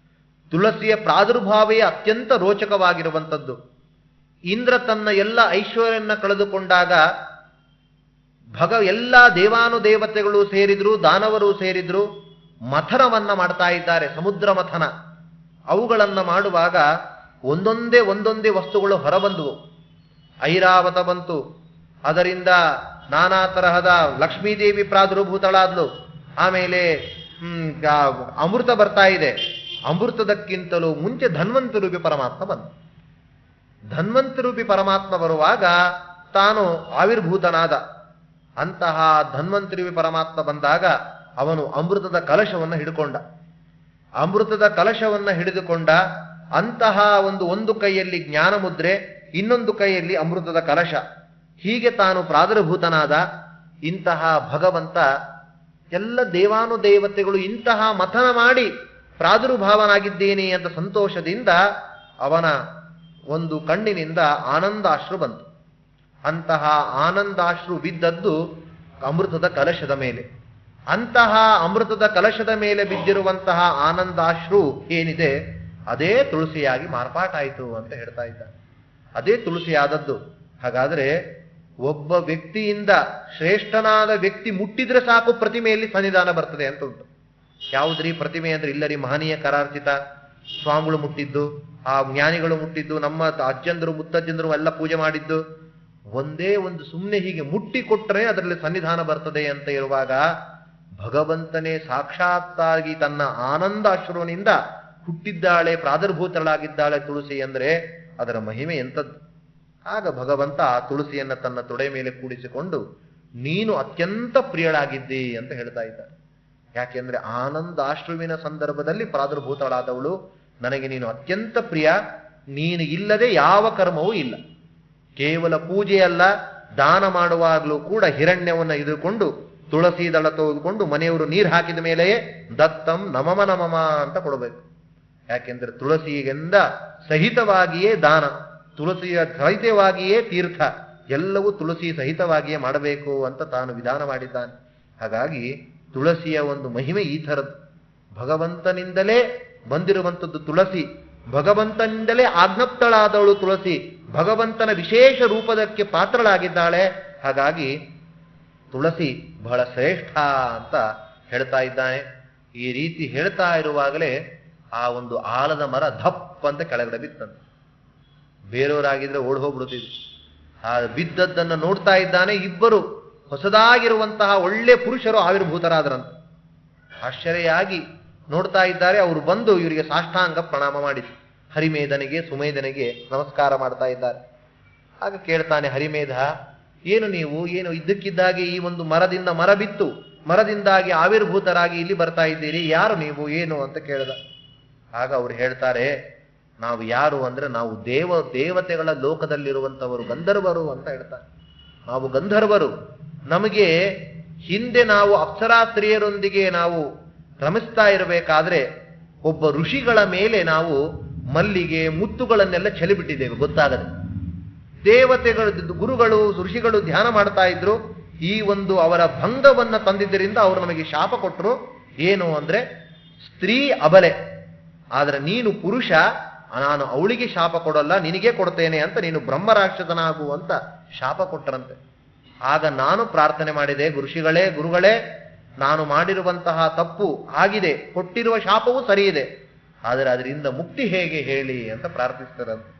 [SPEAKER 1] ತುಳಸಿಯ ಪ್ರಾದುರ್ಭಾವೇ ಅತ್ಯಂತ ರೋಚಕವಾಗಿರುವಂಥದ್ದು. ಇಂದ್ರ ತನ್ನ ಎಲ್ಲ ಐಶ್ವರ್ಯನ್ನ ಕಳೆದುಕೊಂಡಾಗ ಎಲ್ಲ ದೇವಾನುದೇವತೆಗಳು ಸೇರಿದ್ರು, ದಾನವರು ಸೇರಿದ್ರು, ಮಥನವನ್ನ ಮಾಡ್ತಾ ಇದ್ದಾರೆ, ಸಮುದ್ರ ಮಥನ. ಅವುಗಳನ್ನ ಮಾಡುವಾಗ ಒಂದೊಂದೇ ವಸ್ತುಗಳು ಹೊರಬಂದವು. ಐರಾವತ ಬಂತು, ಅದರಿಂದ ನಾನಾ ತರಹದ ಲಕ್ಷ್ಮೀದೇವಿ ಪ್ರಾದುರ್ಭೂತಳಾದ್ಲು. ಆಮೇಲೆ ಅಮೃತ ಬರ್ತಾ ಇದೆ. ಅಮೃತದಕ್ಕಿಂತಲೂ ಮುಂಚೆ ಧನ್ವಂತರೂಪಿ ಪರಮಾತ್ಮ ಬಂದ. ಧನ್ವಂತರೂಪಿ ಪರಮಾತ್ಮ ಬರುವಾಗ ತಾನು ಆವಿರ್ಭೂತನಾದ. ಅಂತಹ ಧನ್ವಂತರೂಪಿ ಪರಮಾತ್ಮ ಬಂದಾಗ ಅವನು ಅಮೃತದ ಕಲಶವನ್ನ ಹಿಡ್ಕೊಂಡ. ಅಮೃತದ ಕಲಶವನ್ನ ಹಿಡಿದುಕೊಂಡ. ಅಂತಹ ಒಂದು ಕೈಯಲ್ಲಿ ಜ್ಞಾನ ಮುದ್ರೆ, ಇನ್ನೊಂದು ಕೈಯಲ್ಲಿ ಅಮೃತದ ಕಲಶ. ಹೀಗೆ ತಾನು ಪ್ರಾದುರ್ಭೂತನಾದ. ಇಂತಹ ಭಗವಂತ ಎಲ್ಲ ದೇವಾನುದೇವತೆಗಳು ಇಂತಹ ಮಥನ ಮಾಡಿ ಪ್ರಾದುರ್ಭಾವನಾಗಿದ್ದೇನೆ ಅಂತ ಸಂತೋಷದಿಂದ ಅವನ ಒಂದು ಕಣ್ಣಿನಿಂದ ಆನಂದಾಶ್ರು ಬಂತು. ಅಂತಹ ಆನಂದಾಶ್ರು ಬಿದ್ದದ್ದು ಅಮೃತದ ಕಲಶದ ಮೇಲೆ. ಅಂತಹ ಅಮೃತದ ಕಲಶದ ಮೇಲೆ ಬಿದ್ದಿರುವಂತಹ ಆನಂದಾಶ್ರು ಏನಿದೆ ಅದೇ ತುಳಸಿಯಾಗಿ ಮಾರ್ಪಾಟಾಯಿತು ಅಂತ ಹೇಳ್ತಾ ಇದ್ದಾರೆ. ಅದೇ ತುಳಸಿಯಾದದ್ದು. ಹಾಗಾದ್ರೆ ಒಬ್ಬ ವ್ಯಕ್ತಿಯಿಂದ ಶ್ರೇಷ್ಠನಾದ ವ್ಯಕ್ತಿ ಮುಟ್ಟಿದ್ರೆ ಸಾಕು ಪ್ರತಿಮೆಯಲ್ಲಿ ಸನ್ನಿಧಾನ ಬರ್ತದೆ ಅಂತ ಉಂಟು. ಯಾವುದ್ರಿ ಪ್ರತಿಮೆ ಅಂದ್ರೆ? ಇಲ್ಲರಿ ಮಹನೀಯ ಕರಾರ್ಚಿತ ಸ್ವಾಮಿಗಳು ಮುಟ್ಟಿದ್ದು, ಆ ಜ್ಞಾನಿಗಳು ಮುಟ್ಟಿದ್ದು, ನಮ್ಮ ಅಜ್ಜಂದರು ಮುತ್ತಜ್ಜಂದರು ಎಲ್ಲ ಪೂಜೆ ಮಾಡಿದ್ದು. ಒಂದೇ ಒಂದು ಸುಮ್ಮನೆ ಹೀಗೆ ಮುಟ್ಟಿ ಕೊಟ್ಟರೆ ಅದರಲ್ಲಿ ಸನ್ನಿಧಾನ ಬರ್ತದೆ ಅಂತ ಇರುವಾಗ ಭಗವಂತನೇ ಸಾಕ್ಷಾತ್ತಾಗಿ ತನ್ನ ಆನಂದಾಶ್ರುವಿನಿಂದ ಹುಟ್ಟಿದ್ದಾಳೆ, ಪ್ರಾದುರ್ಭೂತಳಾಗಿದ್ದಾಳೆ ತುಳಸಿ ಅಂದ್ರೆ ಅದರ ಮಹಿಮೆ ಎಂಥದ್ದು. ಆಗ ಭಗವಂತ ಆ ತುಳಸಿಯನ್ನ ತನ್ನ ತೊಡೆ ಮೇಲೆ ಕೂಡಿಸಿಕೊಂಡು ನೀನು ಅತ್ಯಂತ ಪ್ರಿಯಳಾಗಿದ್ದಿ ಅಂತ ಹೇಳ್ತಾ ಇದ್ದಾರೆ. ಯಾಕೆಂದ್ರೆ ಆನಂದಾಶ್ರುವಿನ ಸಂದರ್ಭದಲ್ಲಿ ಪ್ರಾದುರ್ಭೂತಳಾದವಳು, ನನಗೆ ನೀನು ಅತ್ಯಂತ ಪ್ರಿಯ, ನೀನು ಇಲ್ಲದೆ ಯಾವ ಕರ್ಮವೂ ಇಲ್ಲ. ಕೇವಲ ಪೂಜೆಯಲ್ಲ, ದಾನ ಮಾಡುವಾಗಲೂ ಕೂಡ ಹಿರಣ್ಯವನ್ನ ಇದುಕೊಂಡು ತುಳಸಿ ದಳ ತೆಗೆದುಕೊಂಡು ಮನೆಯವರು ನೀರು ಹಾಕಿದ ಮೇಲೆಯೇ ದತ್ತಂ ನಮಮ ನಮಮ ಅಂತ ಕೊಡಬೇಕು. ಯಾಕೆಂದ್ರೆ ತುಳಸಿಯಿಂದ ಸಹಿತವಾಗಿಯೇ ದಾನ, ತುಳಸಿಯ ಸಹಿತವಾಗಿಯೇ ತೀರ್ಥ, ಎಲ್ಲವೂ ತುಳಸಿ ಸಹಿತವಾಗಿಯೇ ಮಾಡಬೇಕು ಅಂತ ತಾನು ವಿಧಾನ ಮಾಡಿದ್ದಾನೆ. ಹಾಗಾಗಿ ತುಳಸಿಯ ಒಂದು ಮಹಿಮೆ ಈ ಥರದ್ದು. ಭಗವಂತನಿಂದಲೇ ಬಂದಿರುವಂಥದ್ದು ತುಳಸಿ, ಭಗವಂತನಿಂದಲೇ ಆಜ್ಞಪ್ತಳಾದವಳು ತುಳಸಿ, ಭಗವಂತನ ವಿಶೇಷ ರೂಪದಕ್ಕೆ ಪಾತ್ರಳಾಗಿದ್ದಾಳೆ. ಹಾಗಾಗಿ ತುಳಸಿ ಬಹಳ ಶ್ರೇಷ್ಠ ಅಂತ ಹೇಳ್ತಾ ಇದ್ದಾನೆ. ಈ ರೀತಿ ಹೇಳ್ತಾ ಇರುವಾಗಲೇ ಆ ಒಂದು ಆಲದ ಮರ ಧಪ್ ಅಂತ ಕೆಳಗಡೆ ಬಿತ್ತಂತೆ. ಬೇರೆಯವರಾಗಿದ್ರೆ ಓಡ್ ಹೋಗ್ಬಿಡುತ್ತಿದ್ರು. ಆ ಬಿದ್ದದ್ದನ್ನು ನೋಡ್ತಾ ಇದ್ದಾನೆ. ಇಬ್ಬರು ಹೊಸದಾಗಿರುವಂತಹ ಒಳ್ಳೆ ಪುರುಷರು ಆವಿರ್ಭೂತರಾದರಂತೆ. ಆಶ್ಚರ್ಯಾಗಿ ನೋಡ್ತಾ ಇದ್ದಾರೆ. ಅವರು ಬಂದು ಇವರಿಗೆ ಸಾಷ್ಟಾಂಗ ಪ್ರಣಾಮ ಮಾಡಿದ್ರು. ಹರಿಮೇಧನಿಗೆ ಸುಮೇಧನಿಗೆ ನಮಸ್ಕಾರ ಮಾಡ್ತಾ ಇದ್ದಾರೆ. ಆಗ ಕೇಳ್ತಾನೆ ಹರಿಮೇಧ, ಏನು ನೀವು, ಏನು ಇದ್ದಕ್ಕಿದ್ದಾಗೆ ಈ ಒಂದು ಮರದಿಂದ ಮರ ಬಿತ್ತು ಮರದಿಂದಾಗಿ ಆವಿರ್ಭೂತರಾಗಿ ಇಲ್ಲಿ ಬರ್ತಾ ಇದ್ದೀರಿ, ಯಾರು ನೀವು, ಏನು ಅಂತ ಕೇಳಿದ. ಆಗ ಅವ್ರು ಹೇಳ್ತಾರೆ, ನಾವು ಯಾರು ಅಂದ್ರೆ ನಾವು ದೇವತೆಗಳ ಲೋಕದಲ್ಲಿರುವಂಥವರು, ಗಂಧರ್ವರು ಅಂತ ಹೇಳ್ತಾರೆ. ನಾವು ಗಂಧರ್ವರು. ನಮಗೆ ಹಿಂದೆ ನಾವು ಅಪ್ಸರಾಸ್ತ್ರೀಯರೊಂದಿಗೆ ನಾವು ರಮಿಸ್ತಾ ಇರಬೇಕಾದ್ರೆ ಒಬ್ಬ ಋಷಿಗಳ ಮೇಲೆ ನಾವು ಮಲ್ಲಿಗೆ ಮುತ್ತುಗಳನ್ನೆಲ್ಲ ಚೆಲಿಬಿಟ್ಟಿದ್ದೇವೆ ಗೊತ್ತಾಗದೆ. ದೇವತೆಗಳು, ಗುರುಗಳು, ಋಷಿಗಳು ಧ್ಯಾನ ಮಾಡ್ತಾ ಇದ್ರು. ಈ ಒಂದು ಅವರ ಭಂಗವನ್ನ ತಂದಿದ್ದರಿಂದ ಅವರು ನಮಗೆ ಶಾಪ ಕೊಟ್ಟರು. ಏನು ಅಂದ್ರೆ ಸ್ತ್ರೀ ಅಬಲೆ, ಆದ್ರೆ ನೀನು ಪುರುಷ, ನಾನು ಅವಳಿಗೆ ಶಾಪ ಕೊಡಲ್ಲ, ನಿನಗೆ ಕೊಡ್ತೇನೆ ಅಂತ ನೀನು ಬ್ರಹ್ಮರಾಕ್ಷಸನಾಗು ಅಂತ ಶಾಪ ಕೊಟ್ಟರಂತೆ. ಆಗ ನಾನು ಪ್ರಾರ್ಥನೆ ಮಾಡಿದೆ, ಗುರುಗಳೇ, ನಾನು ಮಾಡಿರುವಂತಹ ತಪ್ಪು ಆಗಿದೆ, ಕೊಟ್ಟಿರುವ ಶಾಪವೂ ಸರಿ ಇದೆ, ಆದರೆ ಅದರಿಂದ ಮುಕ್ತಿ ಹೇಗೆ ಹೇಳಿ ಅಂತ ಪ್ರಾರ್ಥಿಸ್ತಾರಂತೆ.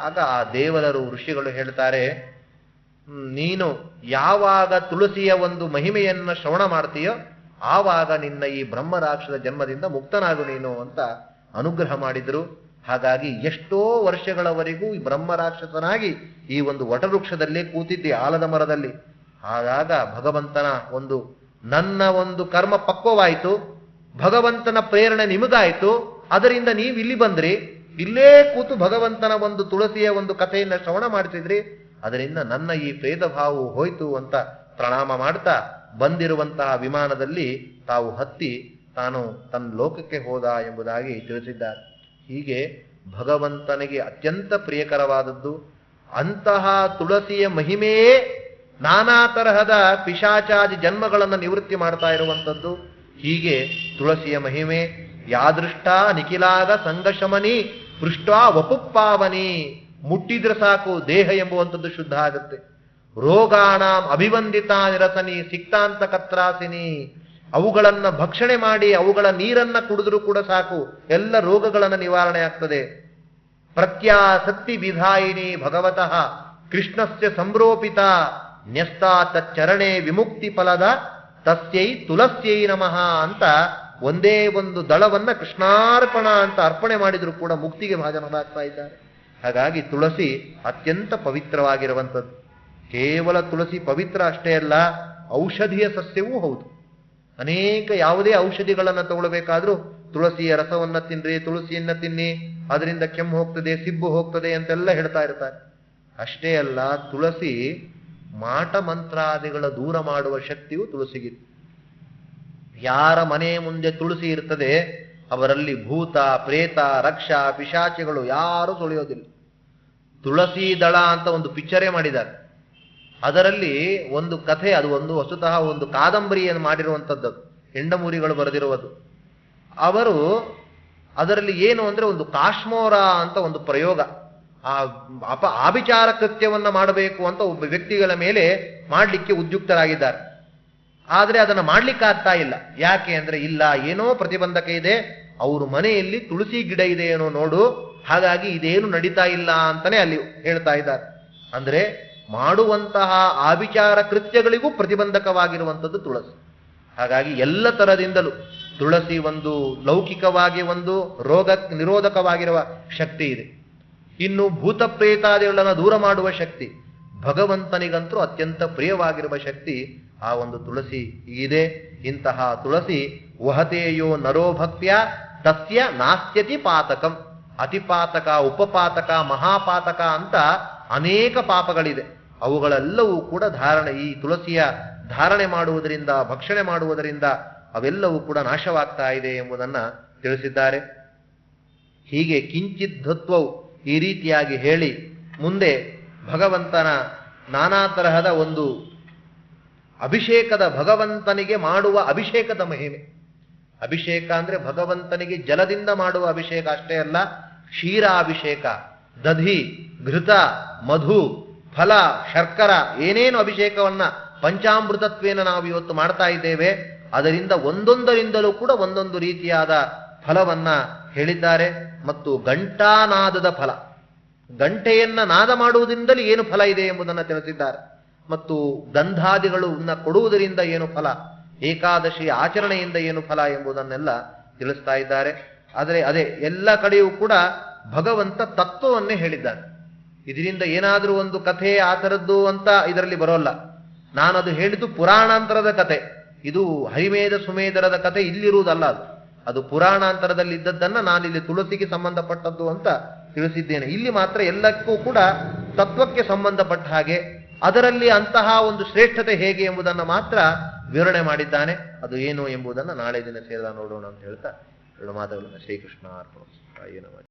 [SPEAKER 1] ಆಗ ಆ ದೇವದರು ಋಷಿಗಳು ಹೇಳ್ತಾರೆ, ನೀನು ಯಾವಾಗ ತುಳಸಿಯ ಒಂದು ಮಹಿಮೆಯನ್ನ ಶ್ರವಣ ಮಾಡ್ತೀಯೋ ಆವಾಗ ನಿನ್ನ ಈ ಬ್ರಹ್ಮರಾಕ್ಷಸ ಜನ್ಮದಿಂದ ಮುಕ್ತನಾಗು ನೀನು ಅಂತ ಅನುಗ್ರಹ ಮಾಡಿದ್ರು. ಹಾಗಾಗಿ ಎಷ್ಟೋ ವರ್ಷಗಳವರೆಗೂ ಈ ಬ್ರಹ್ಮರಾಕ್ಷಸನಾಗಿ ಈ ಒಂದು ವಟವೃಕ್ಷದಲ್ಲೇ ಕೂತಿದ್ದೆ, ಆಲದ ಮರದಲ್ಲಿ. ಆದಾಗ ಭಗವಂತನ ನನ್ನ ಒಂದು ಕರ್ಮ ಪಕ್ವವಾಯಿತು, ಭಗವಂತನ ಪ್ರೇರಣೆ ನಿಮಗಾಯಿತು, ಅದರಿಂದ ನೀವು ಇಲ್ಲಿ ಬಂದ್ರಿ, ಇಲ್ಲೇ ಕೂತು ಭಗವಂತನ ಒಂದು ತುಳಸಿಯ ಒಂದು ಕಥೆಯನ್ನ ಶ್ರವಣ ಮಾಡ್ತಿದ್ರಿ, ಅದರಿಂದ ನನ್ನ ಈ ಪ್ರೇತ ಭಾವವು ಹೋಯ್ತು ಅಂತ ಪ್ರಣಾಮ ಮಾಡ್ತಾ ಬಂದಿರುವಂತಹ ವಿಮಾನದಲ್ಲಿ ತಾವು ಹತ್ತಿ ತಾನು ತನ್ನ ಲೋಕಕ್ಕೆ ಹೋದ ಎಂಬುದಾಗಿ ತಿಳಿಸಿದ್ದಾರೆ. ಹೀಗೆ ಭಗವಂತನಿಗೆ ಅತ್ಯಂತ ಪ್ರಿಯಕರವಾದದ್ದು ಅಂತಹ ತುಳಸಿಯ ಮಹಿಮೆಯೇ ನಾನಾ ತರಹದ ಪಿಶಾಚಾದಿ ಜನ್ಮಗಳನ್ನು ನಿವೃತ್ತಿ ಮಾಡ್ತಾ ಇರುವಂಥದ್ದು. ಹೀಗೆ ತುಳಸಿಯ ಮಹಿಮೆ ಯಾದೃಷ್ಟ ನಿಖಿಲಾಗ ಸಂಘಶಮನಿ ಪೃಷ್ಟ ವಪುಪ್ಪಾವನಿ, ಮುಟ್ಟಿದ್ರೆ ಸಾಕು ದೇಹ ಎಂಬುವಂಥದ್ದು ಶುದ್ಧ ಆಗುತ್ತೆ. ರೋಗಾಣಾಂ ಅಭಿವಂದಿತ ನಿರಸನಿ ಸಿಕ್ತಾಂತ ಕತ್ರಾಸಿನಿ, ಅವುಗಳನ್ನ ಭಕ್ಷಣೆ ಮಾಡಿ ಅವುಗಳ ನೀರನ್ನ ಕುಡಿದ್ರೂ ಕೂಡ ಸಾಕು, ಎಲ್ಲ ರೋಗಗಳನ್ನ ನಿವಾರಣೆ ಆಗ್ತದೆ. ಪ್ರತ್ಯಾಸಕ್ತಿ ವಿಧಾಯಿನಿ ಭಗವತಃ ಕೃಷ್ಣಸ್ಯ ಸಂರೋಪಿತ ನ್ಯಸ್ತಾ ತಚ್ಚರಣೆ ವಿಮುಕ್ತಿ ಫಲದ ತಸ್ಯೈ ತುಳಸ್ಯೈ ನಮಃ ಅಂತ ಒಂದೇ ಒಂದು ದಳವನ್ನ ಕೃಷ್ಣಾರ್ಪಣ ಅಂತ ಅರ್ಪಣೆ ಮಾಡಿದ್ರು ಕೂಡ ಮುಕ್ತಿಗೆ ಭಾಜನರಾಗ್ತಾ ಇದ್ದಾರೆ. ಹಾಗಾಗಿ ತುಳಸಿ ಅತ್ಯಂತ ಪವಿತ್ರವಾಗಿರುವಂಥದ್ದು. ಕೇವಲ ತುಳಸಿ ಪವಿತ್ರ ಅಷ್ಟೇ ಅಲ್ಲ, ಔಷಧಿಯ ಸಸ್ಯವೂ ಹೌದು. ಅನೇಕ ಯಾವುದೇ ಔಷಧಿಗಳನ್ನು ತಗೊಳ್ಬೇಕಾದ್ರೂ ತುಳಸಿಯ ರಸವನ್ನ ತಿನ್ರಿ, ತುಳಸಿಯನ್ನ ತಿನ್ನಿ, ಅದರಿಂದ ಕೆಮ್ಮು ಹೋಗ್ತದೆ, ಸಿಬ್ಬು ಹೋಗ್ತದೆ ಅಂತೆಲ್ಲ ಹೇಳ್ತಾ ಇರ್ತಾರೆ. ಅಷ್ಟೇ ಅಲ್ಲ, ತುಳಸಿ ಮಾಟ ಮಂತ್ರಾದಿಗಳ ದೂರ ಮಾಡುವ ಶಕ್ತಿಯು ತುಳಸಿಗಿದೆ. ಯಾರ ಮನೆ ಮುಂದೆ ತುಳಸಿ ಇರ್ತದೆ ಅವರಲ್ಲಿ ಭೂತ ಪ್ರೇತ ರಕ್ಷ ಪಿಶಾಚಿಗಳು ಯಾರೂ ಸುಳಿಯೋದಿಲ್ಲ. ತುಳಸಿ ದಳ ಅಂತ ಒಂದು ಪಿಕ್ಚರೇ ಮಾಡಿದ್ದಾರೆ. ಅದರಲ್ಲಿ ಒಂದು ಕಥೆ, ಅದು ವಸ್ತುತಃ ಒಂದು ಕಾದಂಬರಿಯನ್ನು ಮಾಡಿರುವಂಥದ್ದು, ಹೆಂಡಮೂರಿಗಳು ಬರೆದಿರುವುದು. ಅವರು ಅದರಲ್ಲಿ ಏನು ಅಂದ್ರೆ ಒಂದು ಕಾಶ್ಮೋರ ಅಂತ ಒಂದು ಪ್ರಯೋಗ, ಆಭಿಚಾರ ಕೃತ್ಯವನ್ನ ಮಾಡಬೇಕು ಅಂತ ಒಬ್ಬ ವ್ಯಕ್ತಿಗಳ ಮೇಲೆ ಮಾಡಲಿಕ್ಕೆ ಉದ್ಯುಕ್ತರಾಗಿದ್ದಾರೆ. ಆದ್ರೆ ಅದನ್ನ ಮಾಡ್ಲಿಕ್ಕಾಗ್ತಾ ಇಲ್ಲ. ಯಾಕೆ ಅಂದ್ರೆ ಇಲ್ಲ, ಏನೋ ಪ್ರತಿಬಂಧಕ ಇದೆ, ಅವ್ರ ಮನೆಯಲ್ಲಿ ತುಳಸಿ ಗಿಡ ಇದೆ ಏನೋ ನೋಡು, ಹಾಗಾಗಿ ಇದೇನು ನಡೀತಾ ಇಲ್ಲ ಅಂತಾನೆ ಅಲ್ಲಿ ಹೇಳ್ತಾ ಇದ್ದಾರೆ. ಅಂದ್ರೆ ಮಾಡುವಂತಹ ಆಭಿಚಾರ ಕೃತ್ಯಗಳಿಗೂ ಪ್ರತಿಬಂಧಕವಾಗಿರುವಂಥದ್ದು ತುಳಸಿ. ಹಾಗಾಗಿ ಎಲ್ಲ ತರದಿಂದಲೂ ತುಳಸಿ ಒಂದು ಲೌಕಿಕವಾಗಿ ಒಂದು ರೋಗ ನಿರೋಧಕವಾಗಿರುವ ಶಕ್ತಿ ಇದೆ. ಇನ್ನು ಭೂತ ಪ್ರೇತಾದಿಗಳನ್ನು ದೂರ ಮಾಡುವ ಶಕ್ತಿ, ಭಗವಂತನಿಗಂತೂ ಅತ್ಯಂತ ಪ್ರಿಯವಾಗಿರುವ ಶಕ್ತಿ ಆ ಒಂದು ತುಳಸಿ ಇದೆ. ಇಂತಹ ತುಳಸಿ ವಹತೇಯೋ ನರೋ ಭಕ್ತ್ಯ ತಸ್ಯ ನಾಸ್ತ್ಯತಿ ಪಾತಕಂ, ಅತಿಪಾತಕ, ಉಪಪಾತಕ, ಮಹಾಪಾತಕ ಅಂತ ಅನೇಕ ಪಾಪಗಳಿದೆ. ಅವುಗಳೆಲ್ಲವೂ ಕೂಡ ಈ ತುಳಸಿಯ ಧಾರಣೆ ಮಾಡುವುದರಿಂದ, ಭಕ್ಷಣೆ ಮಾಡುವುದರಿಂದ ಅವೆಲ್ಲವೂ ಕೂಡ ನಾಶವಾಗ್ತಾ ಇದೆ ಎಂಬುದನ್ನ ತಿಳಿಸಿದ್ದಾರೆ. ಹೀಗೆ ಕಿಂಚಿದ್ಧತ್ವವು ಈ ರೀತಿಯಾಗಿ ಹೇಳಿ ಮುಂದೆ ಭಗವಂತನ ನಾನಾ ತರಹದ ಒಂದು ಅಭಿಷೇಕದ, ಭಗವಂತನಿಗೆ ಮಾಡುವ ಅಭಿಷೇಕದ ಮಹಿಮೆ. ಅಭಿಷೇಕ ಅಂದ್ರೆ ಭಗವಂತನಿಗೆ ಜಲದಿಂದ ಮಾಡುವ ಅಭಿಷೇಕ ಅಷ್ಟೇ ಅಲ್ಲ, ಕ್ಷೀರಾಭಿಷೇಕ, ದಧಿ, ಘೃತ, ಮಧು, ಫಲ, ಶರ್ಕರ, ಏನೇನು ಅಭಿಷೇಕವನ್ನ ಪಂಚಾಮೃತತ್ವೇನ ನಾವು ಇವತ್ತು ಮಾಡ್ತಾ ಇದ್ದೇವೆ, ಅದರಿಂದ ಒಂದೊಂದರಿಂದಲೂ ಕೂಡ ಒಂದೊಂದು ರೀತಿಯಾದ ಫಲವನ್ನ ಹೇಳಿದ್ದಾರೆ. ಮತ್ತು ಘಂಟಾನಾದದ ಫಲ, ಗಂಟೆಯನ್ನ ನಾದ ಮಾಡುವುದರಿಂದಲೇ ಏನು ಫಲ ಇದೆ ಎಂಬುದನ್ನು ತಿಳಿಸಿದ್ದಾರೆ. ಮತ್ತು ಗಂಧಾದಿಗಳು ಕೊಡುವುದರಿಂದ ಏನು ಫಲ, ಏಕಾದಶಿ ಆಚರಣೆಯಿಂದ ಏನು ಫಲ ಎಂಬುದನ್ನೆಲ್ಲ ತಿಳಿಸ್ತಾ ಇದ್ದಾರೆ. ಆದರೆ ಅದೇ ಎಲ್ಲ ಕಡೆಯೂ ಕೂಡ ಭಗವಂತ ತತ್ವವನ್ನೇ ಹೇಳಿದ್ದಾನೆ. ಇದರಿಂದ ಏನಾದರೂ ಒಂದು ಕಥೆ ಆ ಥರದ್ದು ಅಂತ ಇದರಲ್ಲಿ ಬರೋಲ್ಲ. ನಾನದು ಹೇಳಿದ್ದು ಪುರಾಣಾಂತರದ ಕಥೆ. ಇದು ಹರಿಮೇಧ ಸುಮೇಧರದ ಕಥೆ ಇಲ್ಲಿರುವುದಲ್ಲ, ಅದು ಪುರಾಣಾಂತರದಲ್ಲಿ ಇದ್ದದ್ದನ್ನ ನಾನಿಲ್ಲಿ ತುಳಸಿಗೆ ಸಂಬಂಧಪಟ್ಟದ್ದು ಅಂತ ತಿಳಿಸಿದ್ದೇನೆ. ಇಲ್ಲಿ ಮಾತ್ರ ಎಲ್ಲಕ್ಕೂ ಕೂಡ ತತ್ವಕ್ಕೆ ಸಂಬಂಧಪಟ್ಟ ಹಾಗೆ ಅದರಲ್ಲಿ ಅಂತಹ ಒಂದು ಶ್ರೇಷ್ಠತೆ ಹೇಗೆ ಎಂಬುದನ್ನು ಮಾತ್ರ ವಿವರಣೆ ಮಾಡಿದ್ದಾನೆ. ಅದು ಏನು ಎಂಬುದನ್ನು ನಾಳೆ ದಿನ ಸೇರಿದ ನೋಡೋಣ ಅಂತ ಹೇಳ್ತಾ ಎರಡು ಮಾತುಗಳನ್ನು ಶ್ರೀಕೃಷ್ಣ ಅರ್ಪಣ.